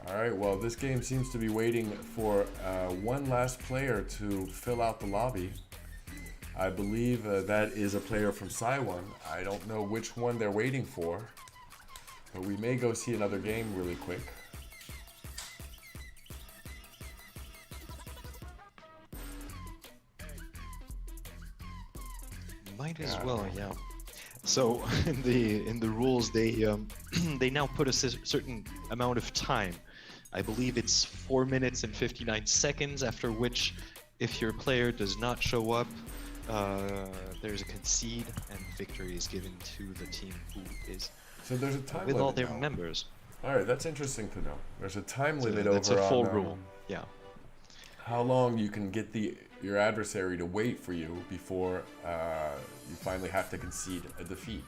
Alright, well, this game seems to be waiting for one last player to fill out the lobby. I believe that is a player from Saiwan. I don't know which one they're waiting for, but we may go see another game really quick. Might as well, yeah. So in the rules, they they now put a certain amount of time. I believe it's 4 minutes and 59 seconds, after which, if your player does not show up, there's a concede and victory is given to the team who is So there's a time with limit all their now. members. Alright, that's interesting to know. There's a time limit That's over a full on rule. Yeah. how long you can get your adversary to wait for you before you finally have to concede a defeat.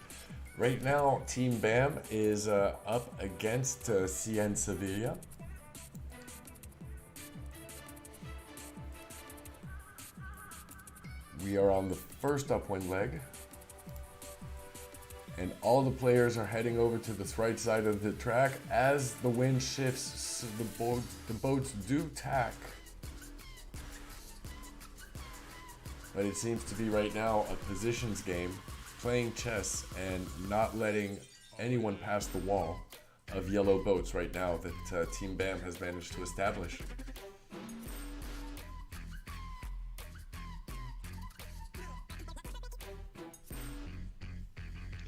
Right now, Team BAM is up against CN Sevilla. We are on the first upwind leg. And all the players are heading over to the right side of the track. As the wind shifts, the boats do tack. But it seems to be right now a positions game, playing chess and not letting anyone pass the wall of yellow boats right now that Team BAM has managed to establish.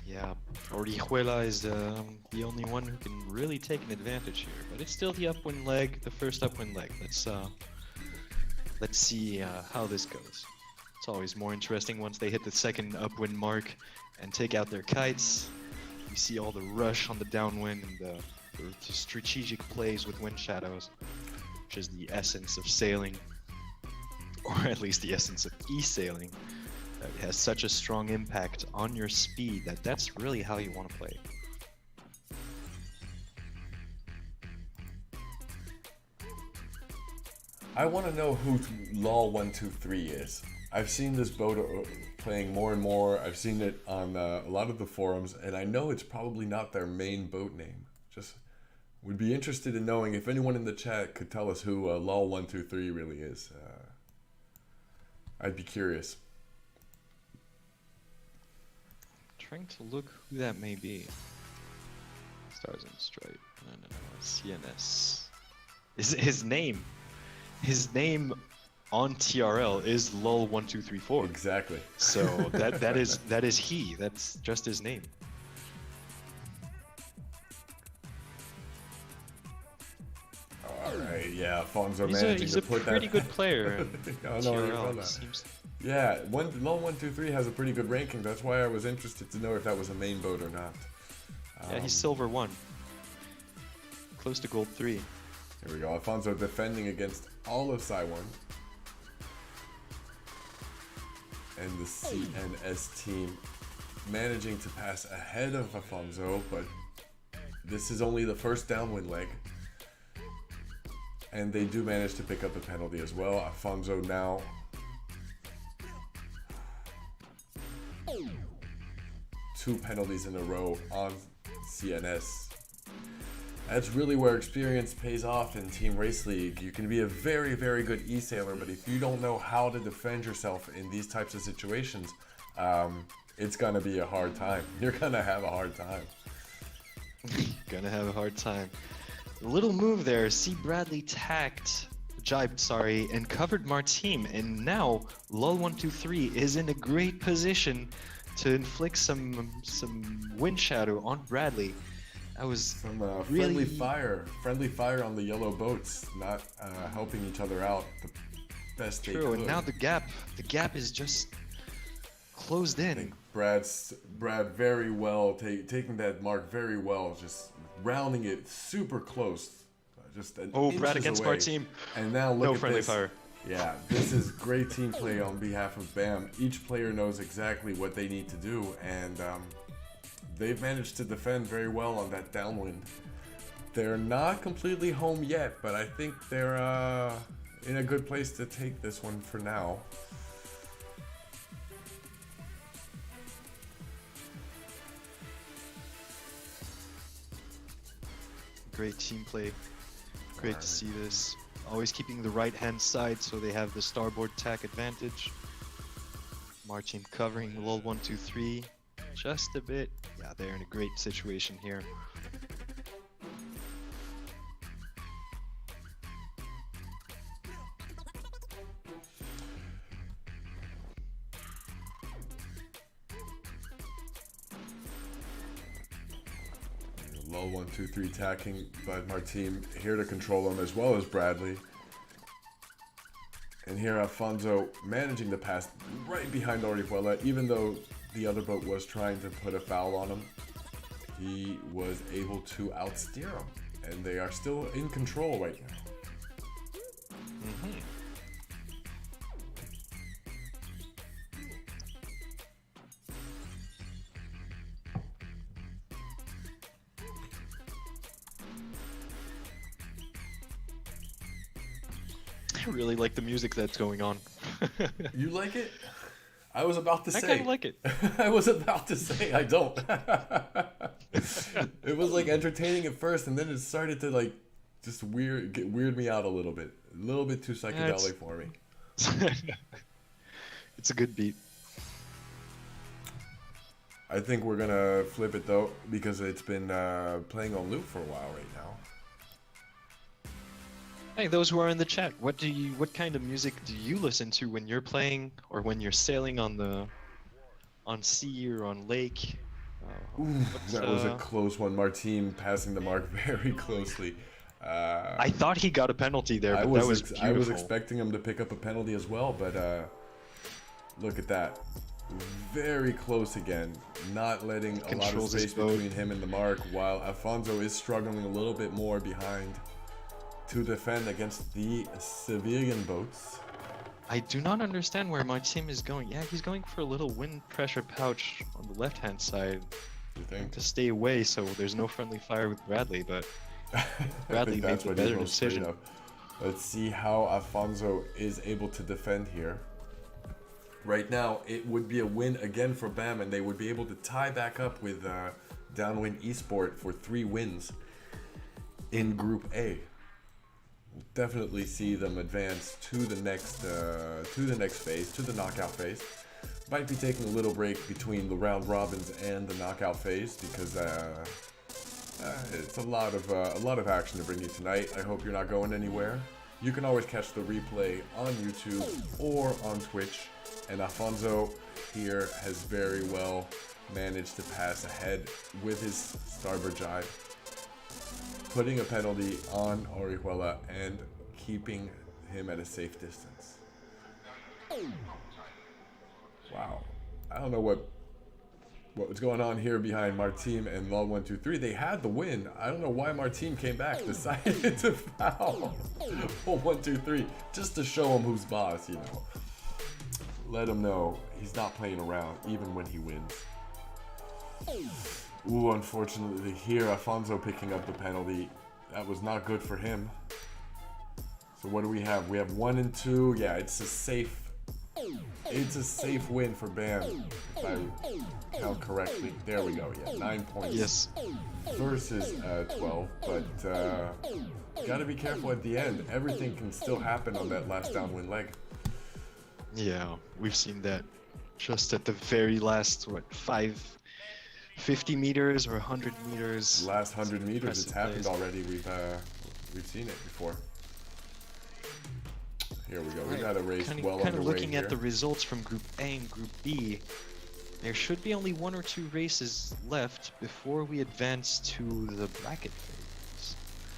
Yeah, Orihuela is the only one who can really take an advantage here, but it's still the upwind leg, the first upwind leg. Let's see how this goes. It's always more interesting once they hit the second upwind mark and take out their kites. You see all the rush on the downwind and the strategic plays with wind shadows, which is the essence of sailing, or at least the essence of e-sailing. It has such a strong impact on your speed that's really how you want to play. I want to know who LOL123 is. I've seen this boat playing more and more. I've seen it on a lot of the forums, and I know it's probably not their main boat name. Just would be interested in knowing if anyone in the chat could tell us who LOL123 really is. I'd be curious. Trying to look who that may be. Stars and Stripe. No. CNS. His name on TRL is lol1234. Exactly. So that is he. That's just his name. All right, yeah, Alfonso He's managing a to put pretty that. good player in I know, you TRL. know He that. seems Yeah, Lol123 has a pretty good ranking. That's why I was interested to know if that was a main boat or not. yeah, he's silver 1. Close to gold 3. Here we go. Alfonso defending against all of Saiwan. And the CNS team managing to pass ahead of Alfonso, but this is only the first downwind leg. And they do manage to pick up a penalty as well. Alfonso now 2 penalties in a row on CNS. That's really where experience pays off in Team Race League. You can be a very, very good e-sailor, but if you don't know how to defend yourself in these types of situations, it's gonna be a hard time. You're gonna have a hard time. Gonna have a hard time. A little move there. C. Bradley jibed, sorry, and covered Martine, and now lol123 is in a great position to inflict some wind shadow on Bradley. That was Some really friendly fire on the yellow boats, not helping each other out the best they true. could. And now the gap is just closed I in. think Brad very well taking that mark very well, just rounding it super close, just an Brad inches against away. Martine. And now look No at friendly this. fire. Yeah, this is great team play on behalf of BAM. Each player knows exactly what they need to do, and they've managed to defend very well on that downwind. They're not completely home yet, but I think they're in a good place to take this one for now. Great team play. Great to see this. Always keeping the right hand side so they have the starboard tack advantage. Martin covering lol123 just a bit. Yeah, they're in a great situation here. Low 1-2-3 tacking by Martine, here to control him as well as Bradley. And here Alfonso managing to pass right behind Orihuela, even though the other boat was trying to put a foul on him. He was able to outsteer him, and they are still in control right now. I really like the music that's going on. You like it? I was about to say. I kind of like it. I was about to say I don't. It was like entertaining at first, and then it started to like just weird me out a little bit too psychedelic for me. It's a good beat. I think we're gonna flip it though, because it's been playing on loop for a while right now. Hey, those who are in the chat, what kind of music do you listen to when you're playing or when you're sailing on sea or on lake? That was a close one. Martine passing the mark very closely. I thought he got a penalty there, but that was beautiful. I was expecting him to pick up a penalty as well, but look at that. Very close again, not letting a lot of space between him and the mark, while Alfonso is struggling a little bit more behind to defend against the civilian boats. I do not understand where my team is going. Yeah, he's going for a little wind pressure pouch on the left-hand side to stay away so there's no friendly fire with Bradley, but Bradley made the better decision. Let's see how Alfonso is able to defend here. Right now, it would be a win again for BAM, and they would be able to tie back up with Downwind Esport for 3 wins in Group A. We'll definitely see them advance to the next phase, to the knockout phase. Might be taking a little break between the round robins and the knockout phase because it's a lot of action to bring you tonight. I hope you're not going anywhere. You can always catch the replay on YouTube or on Twitch. And Alfonso here has very well managed to pass ahead with his starboard jibe, putting a penalty on Orihuela and keeping him at a safe distance. Wow. I don't know what was going on here behind Martim and Lol123. They had the win. I don't know why Martim came back, decided to foul Lol123 just to show him who's boss, you know. Let him know he's not playing around even when he wins. Ooh, unfortunately here, Alfonso picking up the penalty. That was not good for him. So what do we have? We have 1 and 2. Yeah, it's a safe win for BAM, if I count correctly. There we go. Yeah, 9 points. Yes. Versus 12, but gotta be careful at the end. Everything can still happen on that last downwind leg. Yeah, we've seen that just at the very last, 50 meters or 100 meters. Last 100 meters, it's happened plays. already. We've seen it before. Here we go. We got a race well underway. Kind of looking here. at the results from Group A and Group B, there should be only 1 or 2 races left before we advance to the bracket phase.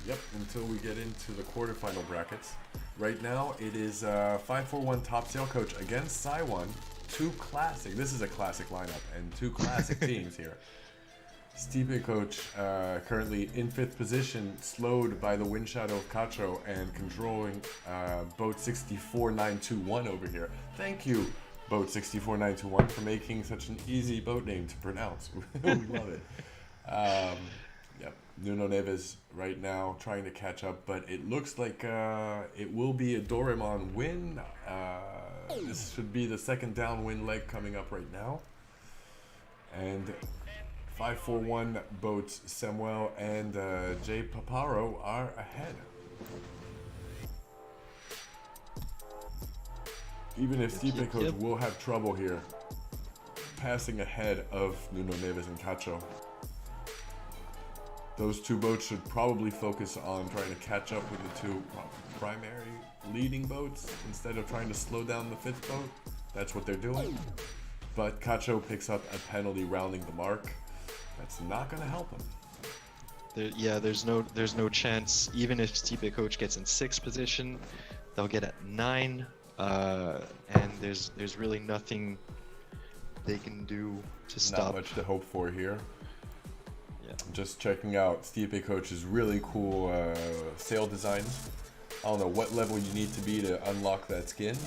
Yep, until we get into the quarterfinal brackets. Right now, it is 5-4-1 top sail coach against Saiwan. This is a classic lineup, and 2 classic teams here. Stipe coach currently in 5th position, slowed by the wind shadow of Cacho and controlling boat 64921 over here. Thank you, boat 64921, for making such an easy boat name to pronounce. We love it. Yep, Nuno Neves right now trying to catch up, but it looks like it will be a Doraemon win. This should be the second downwind leg coming up right now. And 5-4-1 boats Samuel and Jay Paparo are ahead. Even if Stipe coach will have trouble here passing ahead of Nuno Neves and Cacho. Those 2 boats should probably focus on trying to catch up with the 2 primary leading boats instead of trying to slow down the 5th boat. That's what they're doing. But Cacho picks up a penalty rounding the mark. That's not going to help him. There's no chance. Even if Stipe coach gets in 6th position, they'll get at 9, and there's really nothing they can do to stop. Not much to hope for here. Yeah. Just checking out Stipe coach's really cool sail designs. I don't know what level you need to be to unlock that skin.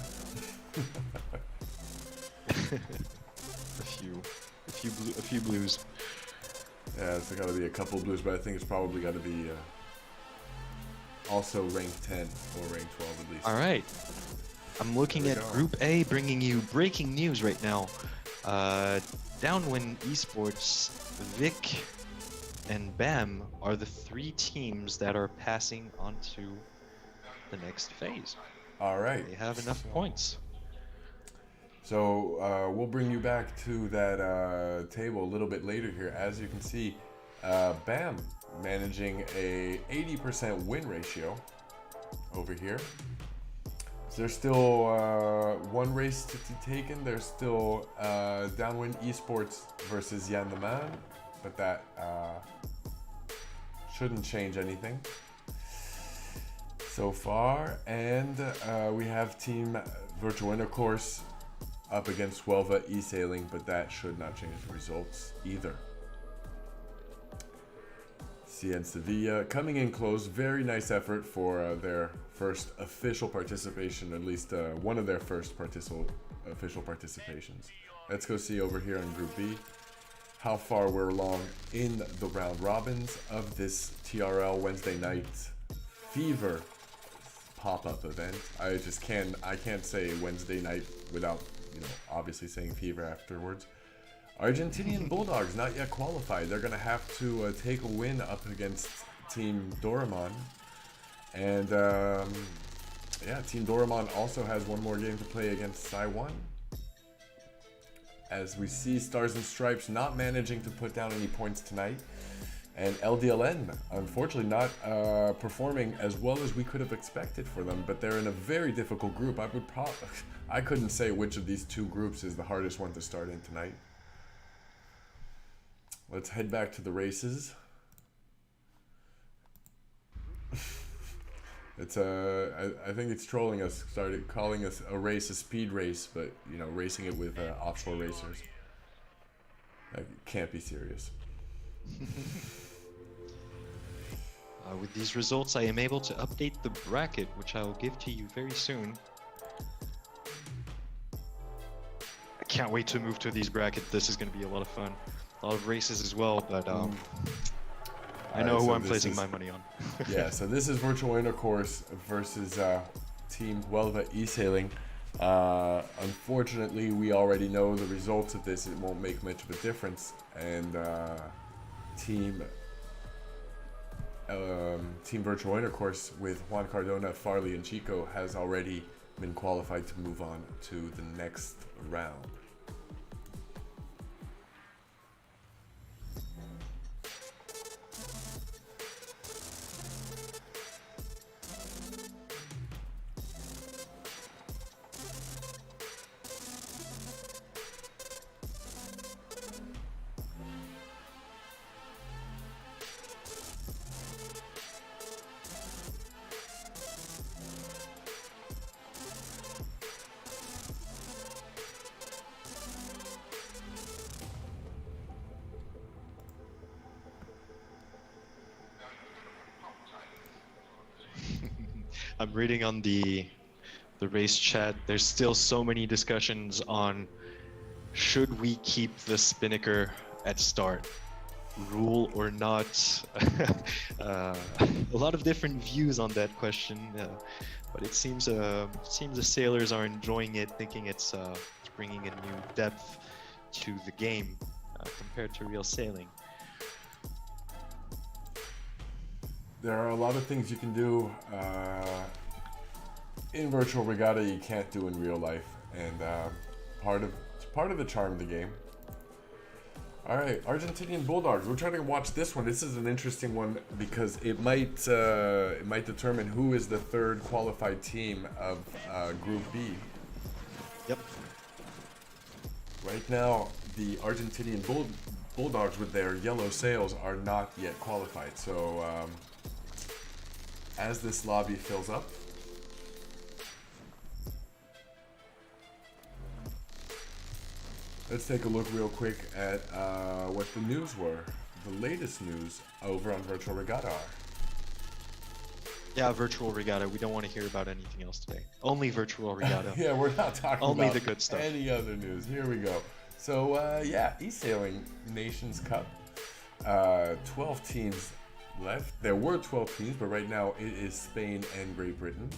a few blues. Yeah, it's got to be a couple blues, but I think it's probably got to be also rank 10 or rank 12 at least. All right. I'm looking at Group A, bringing you breaking news right now. Downwind Esports, Vic, and BAM are the 3 teams that are passing on to the next phase. All right. They have enough points. So we'll bring you back to that table a little bit later here. As you can see, BAM managing a 80% win ratio over here. So there's still 1 race to be taken. There's still Downwind Esports versus Yan the Man, but that shouldn't change anything so far. And we have Team Virtual Intercourse up against Huelva e-sailing, but that should not change the results either. CN Sevilla coming in close. Very nice effort for their first official participation, at least one of their first official participations. Let's go see over here in Group B how far we're along in the round robins of this TRL Wednesday night fever pop-up event. I can't say Wednesday night without, obviously saying fever afterwards. Argentinian Bulldogs not yet qualified. They're gonna have to take a win up against Team Doraemon, and Team Doraemon also has one more game to play against Saiwan. As we see Stars and Stripes not managing to put down any points tonight, And LDLN, unfortunately, not performing as well as we could have expected for them. But they're in a very difficult group. I couldn't say which of these two groups is the hardest one to start in tonight. Let's head back to the races. It's I think it's trolling us. Started calling us a race a speed race, but you know, racing it with offshore racers. That can't be serious. With these results, I am able to update the bracket, which I will give to you very soon. I can't wait to move to these brackets. This is going to be a lot of fun. A lot of races as well, but I know who I'm placing my money on. Yeah, so this is Virtual Intercourse versus Team Huelva e-sailing. Unfortunately, we already know the results of this. It won't make much of a difference. And Team Virtual Intercourse with Juan Cardona, Farley, and Chico has already been qualified to move on to the next round. I'm reading on the race chat. There's still so many discussions on should we keep the spinnaker at start, rule or not. A lot of different views on that question, but it seems the sailors are enjoying it, thinking it's bringing a new depth to the game compared to real sailing. There are a lot of things you can do in virtual regatta you can't do in real life, and it's part of the charm of the game. All right, Argentinian Bulldogs. We're trying to watch this one. This is an interesting one because it might determine who is the third qualified team of Group B. Yep. Right now, the Argentinian Bulldogs with their yellow sails are not yet qualified. So as this lobby fills up, let's take a look real quick at what the news were. The latest news over on Virtual Regatta are. Yeah, Virtual Regatta. We don't want to hear about anything else today. Only Virtual Regatta. Yeah, we're not talking Only about the good stuff. Any other news. Here we go. So, yeah, e-sailing Nations Cup. 12 teams left. There were 12 teams, but right now it is Spain and Great Britain.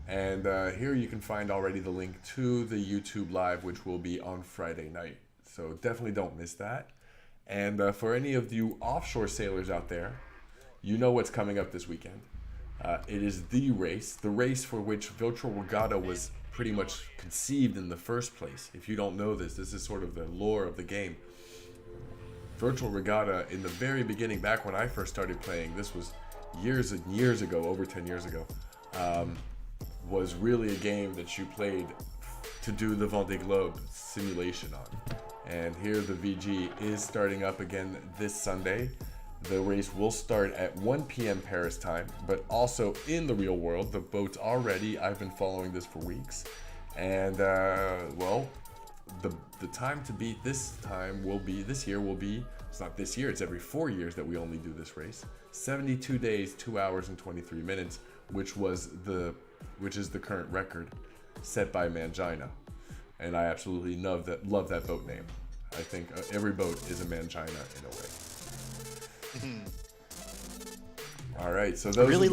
And here you can find already the link to the YouTube live, which will be on Friday night. So definitely don't miss that. And for any of you offshore sailors out there, you know what's coming up this weekend. It is the race for which Virtual Regatta was pretty much conceived in the first place. If you don't know this, this is sort of the lore of the game. Virtual Regatta, in the very beginning, back when I first started playing, this was years and years ago, over 10 years ago, was really a game that you played to do the Vendée Globe simulation on. And here the VG is starting up again this Sunday. The race will start at 1 p.m. Paris time, but also in the real world. The boats are ready. I've been following this for weeks. And, well, the time to beat this year will be, it's not this year, it's every 4 years that we only do this race. 72 days, 2 hours and 23 minutes, which is the current record set by Mangina. And I absolutely love that boat name. I think every boat is a Mangina in a way. All right, so those really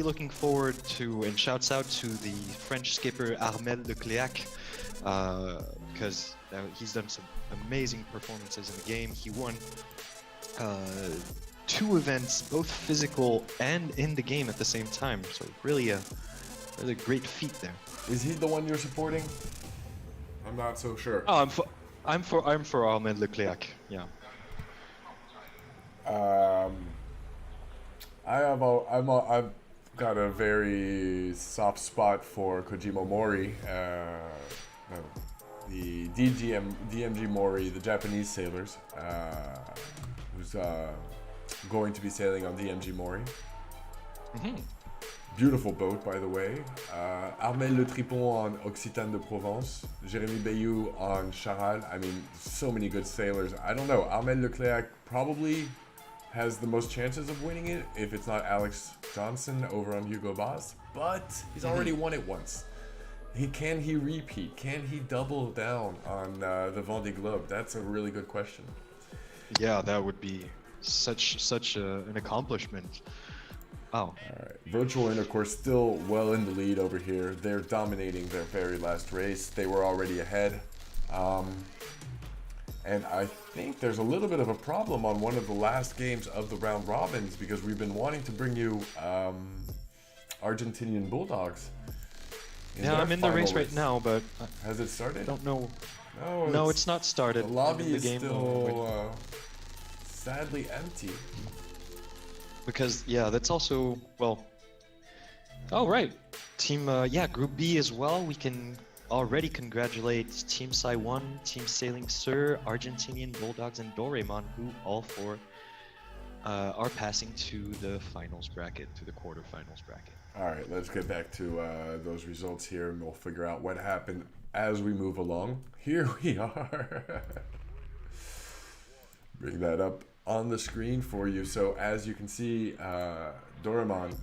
looking forward to, and shouts out to the French skipper Armel Lecléac, because he's done some amazing performances in the game. He won 2 events, both physical and in the game at the same time. So really a great feat there. Is he the one you're supporting? I'm not so sure. Oh, I'm for Armel Lecléac. Yeah. Um, I've got a very soft spot for Kojima Mori, no, the DMG Mori, the Japanese sailors, who's going to be sailing on DMG Mori. Mm-hmm. Beautiful boat, by the way. Armel Le Tripon on Occitane de Provence. Jérémy Bayou on Charal. I mean, so many good sailors. I don't know. Armel Leclerc probably has the most chances of winning it if it's not Alex Johnson over on Hugo Boss. But he's already won it once. Can he repeat? Can he double down on the Vendée Globe? That's a really good question. Yeah, that would be such an accomplishment. Oh. All right. Virtual Intercourse still well in the lead over here. They're dominating their very last race. They were already ahead. And I think there's a little bit of a problem on one of the last games of the round robins because we've been wanting to bring you Argentinian Bulldogs. Yeah, I'm in the race right now, but has it started? I don't know. No, it's not started. The lobby the is game still sadly empty. Because yeah, that's also well. Oh right, team Group B as well. We can already congratulate Team Sai1, Team Sailing Sur, Argentinian Bulldogs, and Doraemon, who all four are passing to the finals bracket, to the quarterfinals bracket. All right, let's get back to those results here, and we'll figure out what happened as we move along. Here we are. Bring that up on the screen for you. So as you can see, Doraemon,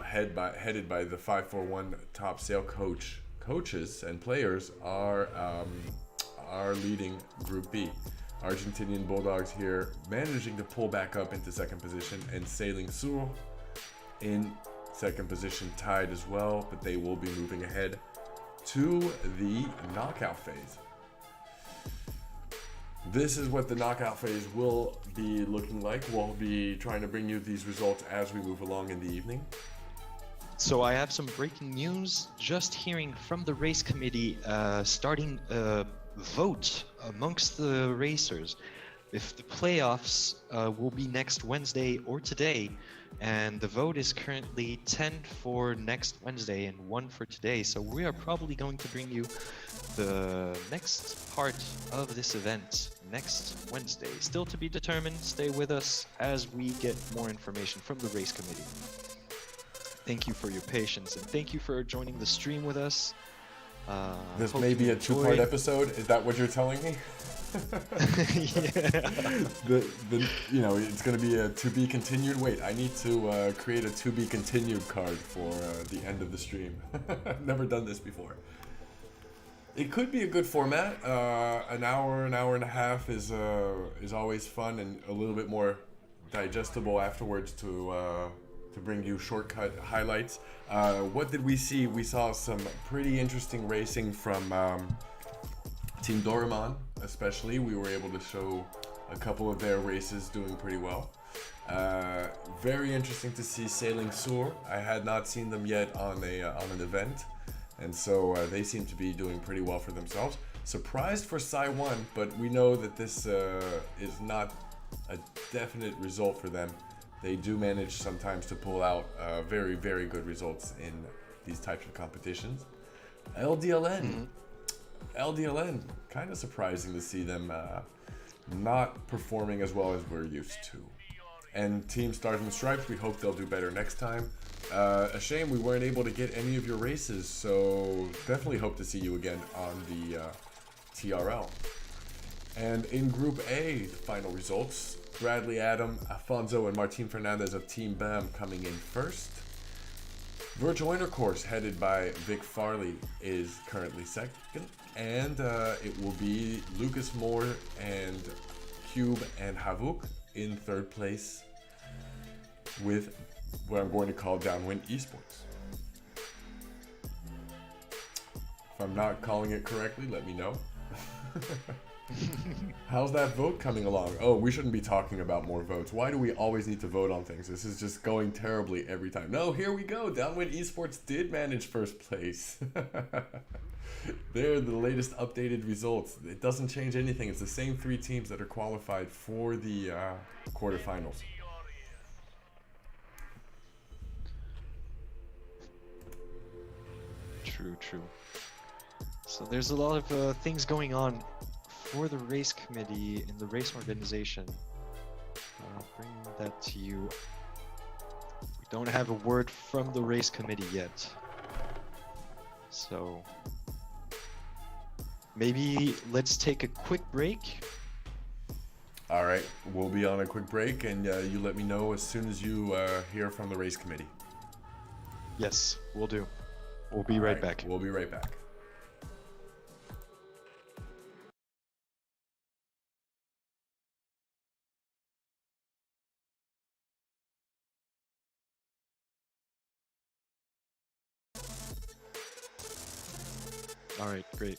headed by the 541 top sail coaches and players, are leading Group B. Argentinian Bulldogs here managing to pull back up into second position, and Sailing Sur in second position, tied as well, but they will be moving ahead to the knockout phase. This is what the knockout phase will be looking like. We'll be trying to bring you these results as we move along in the evening. So I have some breaking news. Just hearing from the race committee, starting a vote amongst the racers if the playoffs will be next Wednesday or today. And the vote is currently 10 for next Wednesday and 1 for today. So we are probably going to bring you the next part of this event next Wednesday. Still to be determined. Stay with us as we get more information from the race committee. Thank you for your patience, and thank you for joining the stream with us. This may be a two-part episode. Is that what you're telling me? Yeah. It's going to be a to be continued. Wait, I need to create a to be continued card for the end of the stream. Never done this before. It could be a good format. An hour and a half is always fun and a little bit more digestible afterwards to bring you shortcut highlights. What did we see? We saw some pretty interesting racing from Team Doraemon, especially. We were able to show a couple of their races doing pretty well. Very interesting to see Sailing Sur. I had not seen them yet on an event, and so they seem to be doing pretty well for themselves. Surprised for Sai1, but we know that this is not a definite result for them. They do manage sometimes to pull out very, very good results in these types of competitions. LDLN, kind of surprising to see them not performing as well as we're used to. And Team Stars and Stripes, we hope they'll do better next time. A shame we weren't able to get any of your races, so definitely hope to see you again on the TRL. And in Group A, the final results. Bradley Adam, Afonso, and Martin Fernandez of Team BAM coming in first. Virtual Intercourse, headed by Vic Farley, is currently second. And it will be Lucas Moore and Cube and Havuk in third place with what I'm going to call Downwind Esports. If I'm not calling it correctly, let me know. How's that vote coming along? Oh, we shouldn't be talking about more votes. Why do we always need to vote on things? This is just going terribly every time. No, here we go. Downwind Esports did manage first place. They're the latest updated results. It doesn't change anything. It's the same three teams that are qualified for the quarterfinals. True, true. So there's a lot of things going on for the race committee and the race organization. I'll bring that to you. We don't have a word from the race committee yet. So maybe let's take a quick break. All right, we'll be on a quick break, and you let me know as soon as you hear from the race committee. Yes, we'll do. We'll be All right back. We'll be right back. All right, great.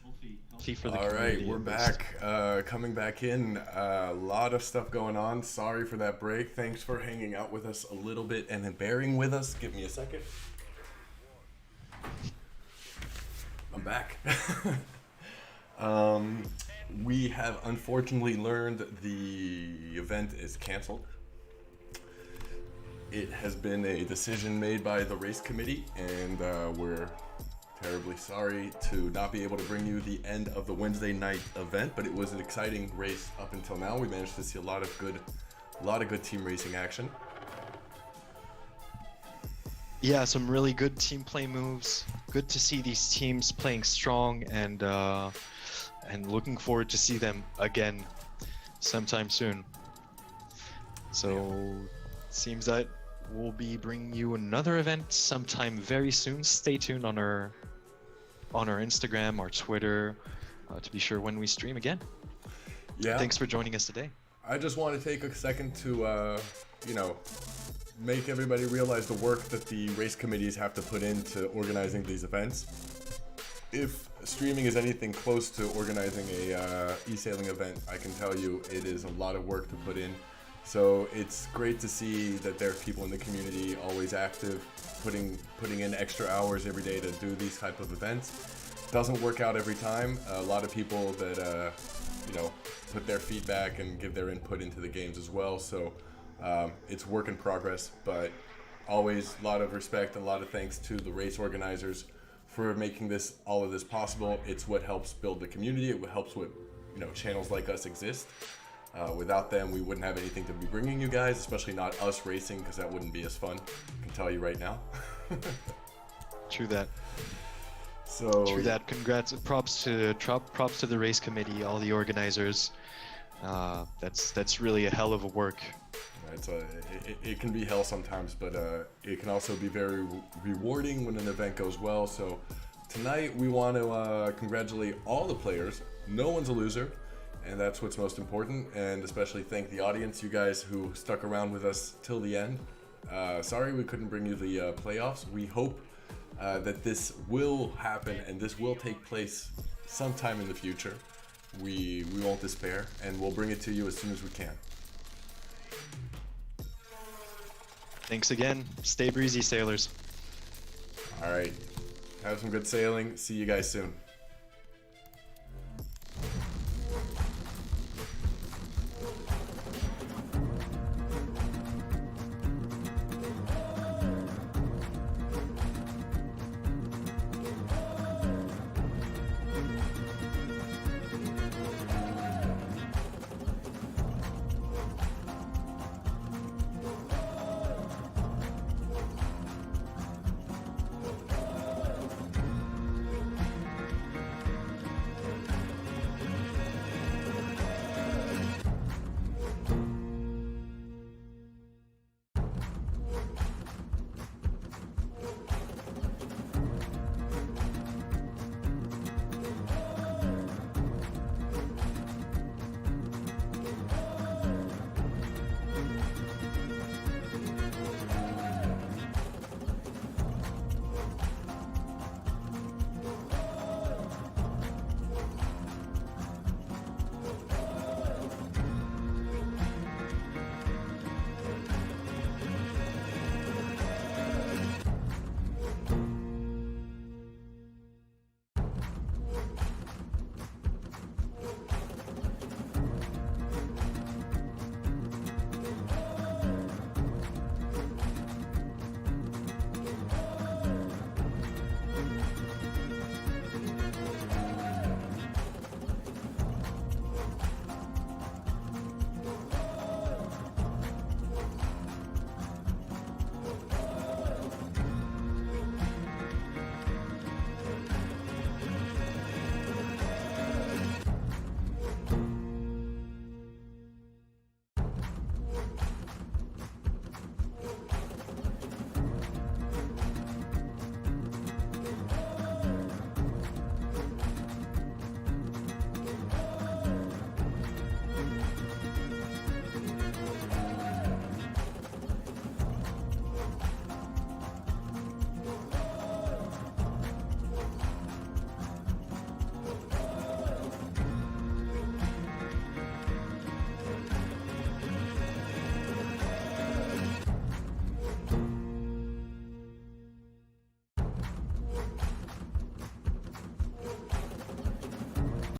Healthy for the All community. right, we're in this. back. Coming back in. A lot of stuff going on. Sorry for that break. Thanks for hanging out with us a little bit and then bearing with us. Give me a second. I'm back. We have unfortunately learned the event is canceled. It has been a decision made by the race committee, and we're terribly sorry to not be able to bring you the end of the Wednesday night event, but it was an exciting race up until now. We managed to see a lot of good team racing action. Yeah, some really good team play moves. Good to see these teams playing strong, and looking forward to see them again sometime soon. So seems that we'll be bringing you another event sometime very soon. Stay tuned on our Instagram, our Twitter, to be sure when we stream again. Yeah. Thanks for joining us today. I just want to take a second to, make everybody realize the work that the race committees have to put into organizing these events. If streaming is anything close to organizing a e-sailing event, I can tell you it is a lot of work to put in. So it's great to see that there are people in the community always active, putting in extra hours every day to do these type of events. Doesn't work out every time. A lot of people that put their feedback and give their input into the games as well. So it's work in progress, but always a lot of respect and a lot of thanks to the race organizers for making all of this possible. It's what helps build the community. It helps what channels like us exist. Without them, we wouldn't have anything to be bringing you guys, especially not us racing, because that wouldn't be as fun. I can tell you right now. True that. So True that. Congrats. Props to the race committee, all the organizers. That's really a hell of a work. it can be hell sometimes, but it can also be very rewarding when an event goes well. So tonight we want to congratulate all the players. No one's a loser. And that's what's most important, and especially thank the audience, you guys who stuck around with us till the end. Sorry we couldn't bring you the playoffs. We hope that this will happen and this will take place sometime in the future. We won't despair, and we'll bring it to you as soon as we can. Thanks again. Stay breezy, sailors. All right. Have some good sailing. See you guys soon.